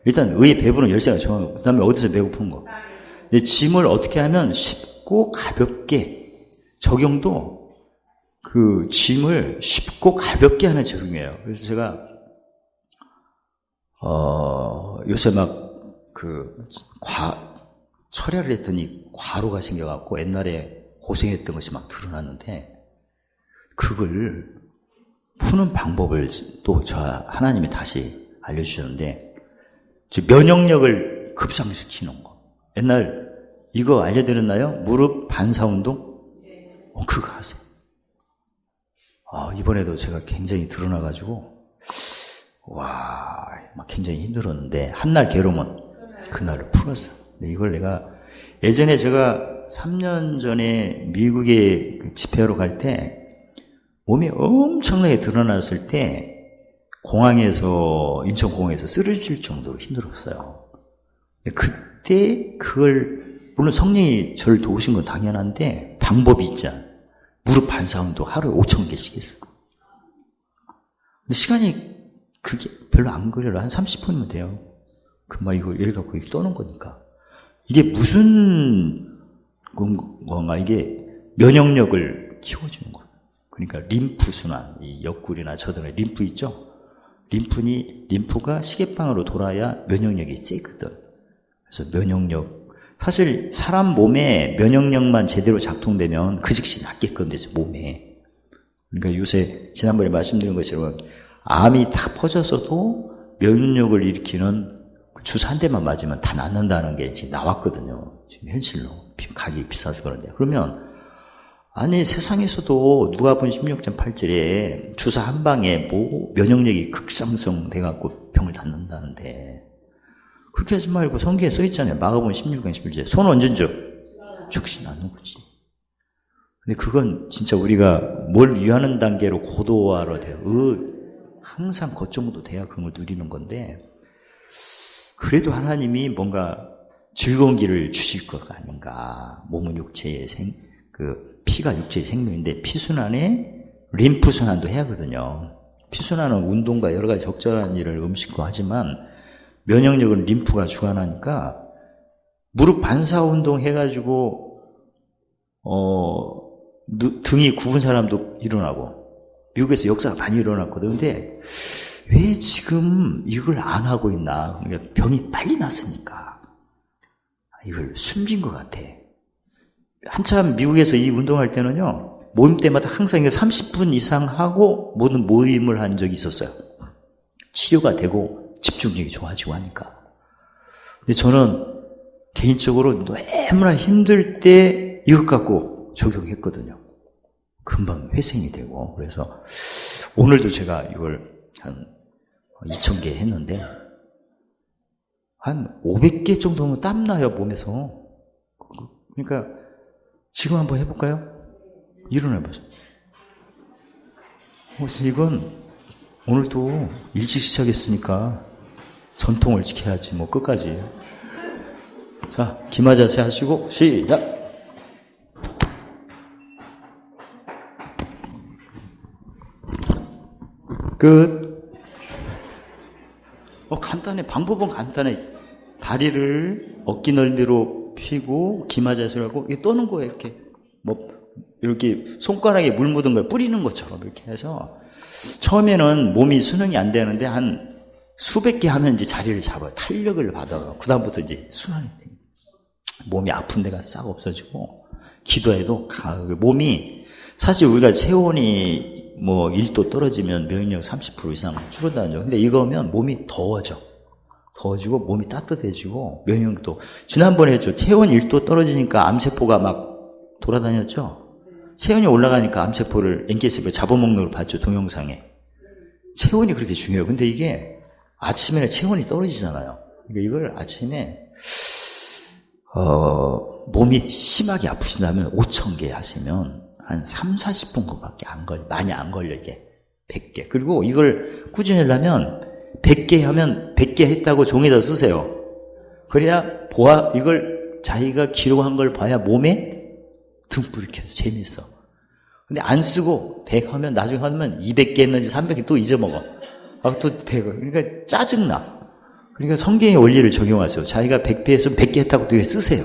일단 의의 배부른 열쇠가 정확하고 그 다음에 어디서 배고픈 거. 근데 짐을 어떻게 하면 쉽고 가볍게 적용도 그 짐을 쉽고 가볍게 하는 적용이에요. 그래서 제가 요새 막 철야를 했더니 과로가 생겨갖고 옛날에 고생했던 것이 막 드러났는데 그걸 푸는 방법을 또 하나님이 다시 알려주셨는데 면역력을 급상시키는 거. 옛날 이거 알려드렸나요? 무릎 반사운동? 그거 하세요. 이번에도 제가 굉장히 드러나가지고 막 굉장히 힘들었는데 한날 괴로우면 그날을 풀었어. 근데 이걸 내가 예전에 제가 3년 전에 미국에 집회하러 갈 때 몸이 엄청나게 드러났을 때 인천공항에서 쓰러질 정도로 힘들었어요. 그때 물론 성령이 저를 도우신 건 당연한데 방법이 있잖아. 무릎 반사운동 하루에 5,000개씩 했어. 근데 시간이 그게 별로 안 걸려요. 한 30분이면 돼요. 금방 이거 이래 갖고 떠는 거니까. 이게 무슨 건가? 이게 면역력을 키워주는 거예요. 그러니까 림프순환, 이 옆구리나 저등에 림프 있죠? 림프가 시계방으로 돌아야 면역력이 세거든. 그래서 사실 사람 몸에 면역력만 제대로 작동되면 그 즉시 낫게끔 되죠, 몸에. 그러니까 요새 지난번에 말씀드린 것처럼 암이 다 퍼져서도 면역력을 일으키는 주사 한 대만 맞으면 다 낫는다는 게 지금 나왔거든요. 지금 현실로. 가격이 비싸서 그런데. 그러면 아니 세상에서도 누가복음 16장 8절에 주사 한 방에 면역력이 극상승돼갖고 병을 낫는다는데 그렇게 하지 말고 성경에 써있잖아요. 마가복음 16장 11절 손 얹은즉 즉시 낫는 거지. 근데 그건 진짜 우리가 뭘 위하는 단계로 고도화로 돼요. 항상 그 정도 돼야 그런 걸 누리는 건데 그래도 하나님이 뭔가 즐거운 길을 주실 것 아닌가. 몸은 육체의 피가 육체의 생명인데 피순환에 림프순환도 해야 하거든요. 피순환은 운동과 여러 가지 적절한 일을 음식과 하지만 면역력은 림프가 주관하니까 무릎 반사운동 해가지고 등이 굽은 사람도 일어나고 미국에서 역사가 많이 일어났거든. 근데 왜 지금 이걸 안 하고 있나? 그러니까 병이 빨리 났으니까 이걸 숨긴 것 같아. 한참 미국에서 이 운동할 때는요, 모임 때마다 항상 30분 이상 하고 모든 모임을 한 적이 있었어요. 치료가 되고 집중력이 좋아지고 하니까. 근데 저는 개인적으로 너무나 힘들 때 이것 갖고 적용했거든요. 금방 회생이 되고. 그래서 오늘도 제가 이걸 한 2,000개 했는데 한 500개 정도면 땀나요, 몸에서. 그러니까 지금 한번 해볼까요? 일어나보세요. 그래서 이건 오늘도 일찍 시작했으니까 전통을 지켜야지 뭐 끝까지. 자, 기마자세 하시고 시작. 끝. 간단해. 방법은 간단해. 다리를 어깨 넓이로 펴고 기마자세를 하고 이게 떠는 거예요. 이렇게 손가락에 물 묻은 걸 뿌리는 것처럼 이렇게 해서 처음에는 몸이 순응이 안 되는데 한 수백 개 하면 이제 자리를 잡아요. 탄력을 받아요. 그 다음부터 이제 순환이 돼요. 몸이 아픈 데가 싹 없어지고 기도해도 몸이 사실 우리가 체온이 1도 떨어지면 면역력 30% 이상 줄어들죠. 근데 이거면 몸이 더워지고 몸이 따뜻해지고 면역력도 지난번에 했죠. 체온 1도 떨어지니까 암세포가 막 돌아다녔죠. 체온이 올라가니까 암세포를 NK-세포 잡아먹는 걸 봤죠. 동영상에. 체온이 그렇게 중요해요. 근데 이게 아침에는 체온이 떨어지잖아요. 그러니까 이걸 아침에 몸이 심하게 아프신다면 5,000개 하시면 한 3, 40분밖에 많이 안 걸려, 이게. 100개. 그리고 이걸 꾸준히 하려면 100개 하면 100개 했다고 종이에다 쓰세요. 그래야 이걸 자기가 기록한 걸 봐야 몸에 듬뿍 익혀서 재밌어. 근데 안 쓰고 100 하면 나중에 하면 200개 했는지 300개 또 잊어먹어. 또 100을. 그러니까 짜증나. 그러니까 성경의 원리를 적용하세요. 자기가 100배 했으면 100개 했다고 되게 쓰세요.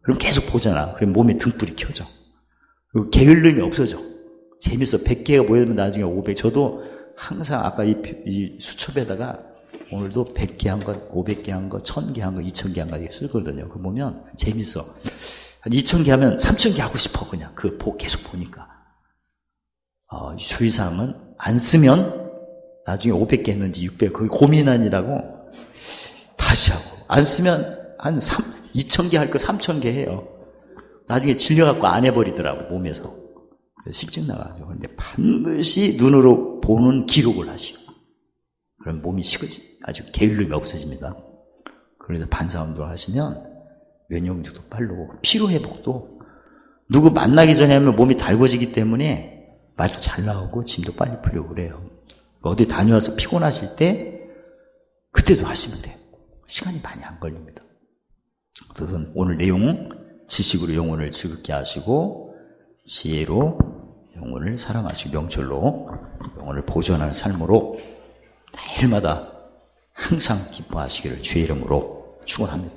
그럼 계속 보잖아. 그럼 몸에 등불이 켜져. 그리고 게을름이 없어져. 재밌어. 100개가 모여면 나중에 500. 저도 항상 아까 이 수첩에다가 오늘도 100개 한 것, 500개 한 것, 1000개 한 것, 2000개 한 것 이렇게 쓰거든요. 그거 보면 재밌어. 한 2000개 하면 3000개 하고 싶어. 그냥 계속 보니까. 주의사항은 안 쓰면 나중에 500개 했는지 600, 그게 고민 아니라고 다시 하고. 안 쓰면 한 2000개 할 거 3000개 해요. 나중에 질려갖고 안 해버리더라고, 몸에서. 그래서 실증 나가지고. 근데 반드시 눈으로 보는 기록을 하시오. 그럼 몸이 아주 게을름이 없어집니다. 그래서 반사운동을 하시면 면역력도 빠르고 피로회복도 누구 만나기 전에 하면 몸이 달궈지기 때문에 말도 잘 나오고 짐도 빨리 풀려고 그래요. 어디 다녀와서 피곤하실 때 그때도 하시면 돼요. 시간이 많이 안 걸립니다. 어쨌든 오늘 내용 지식으로 영혼을 즐겁게 하시고 지혜로 영혼을 사랑하시고 명철로 영혼을 보존하는 삶으로 매일마다 항상 기뻐하시기를 주의 이름으로 축원합니다.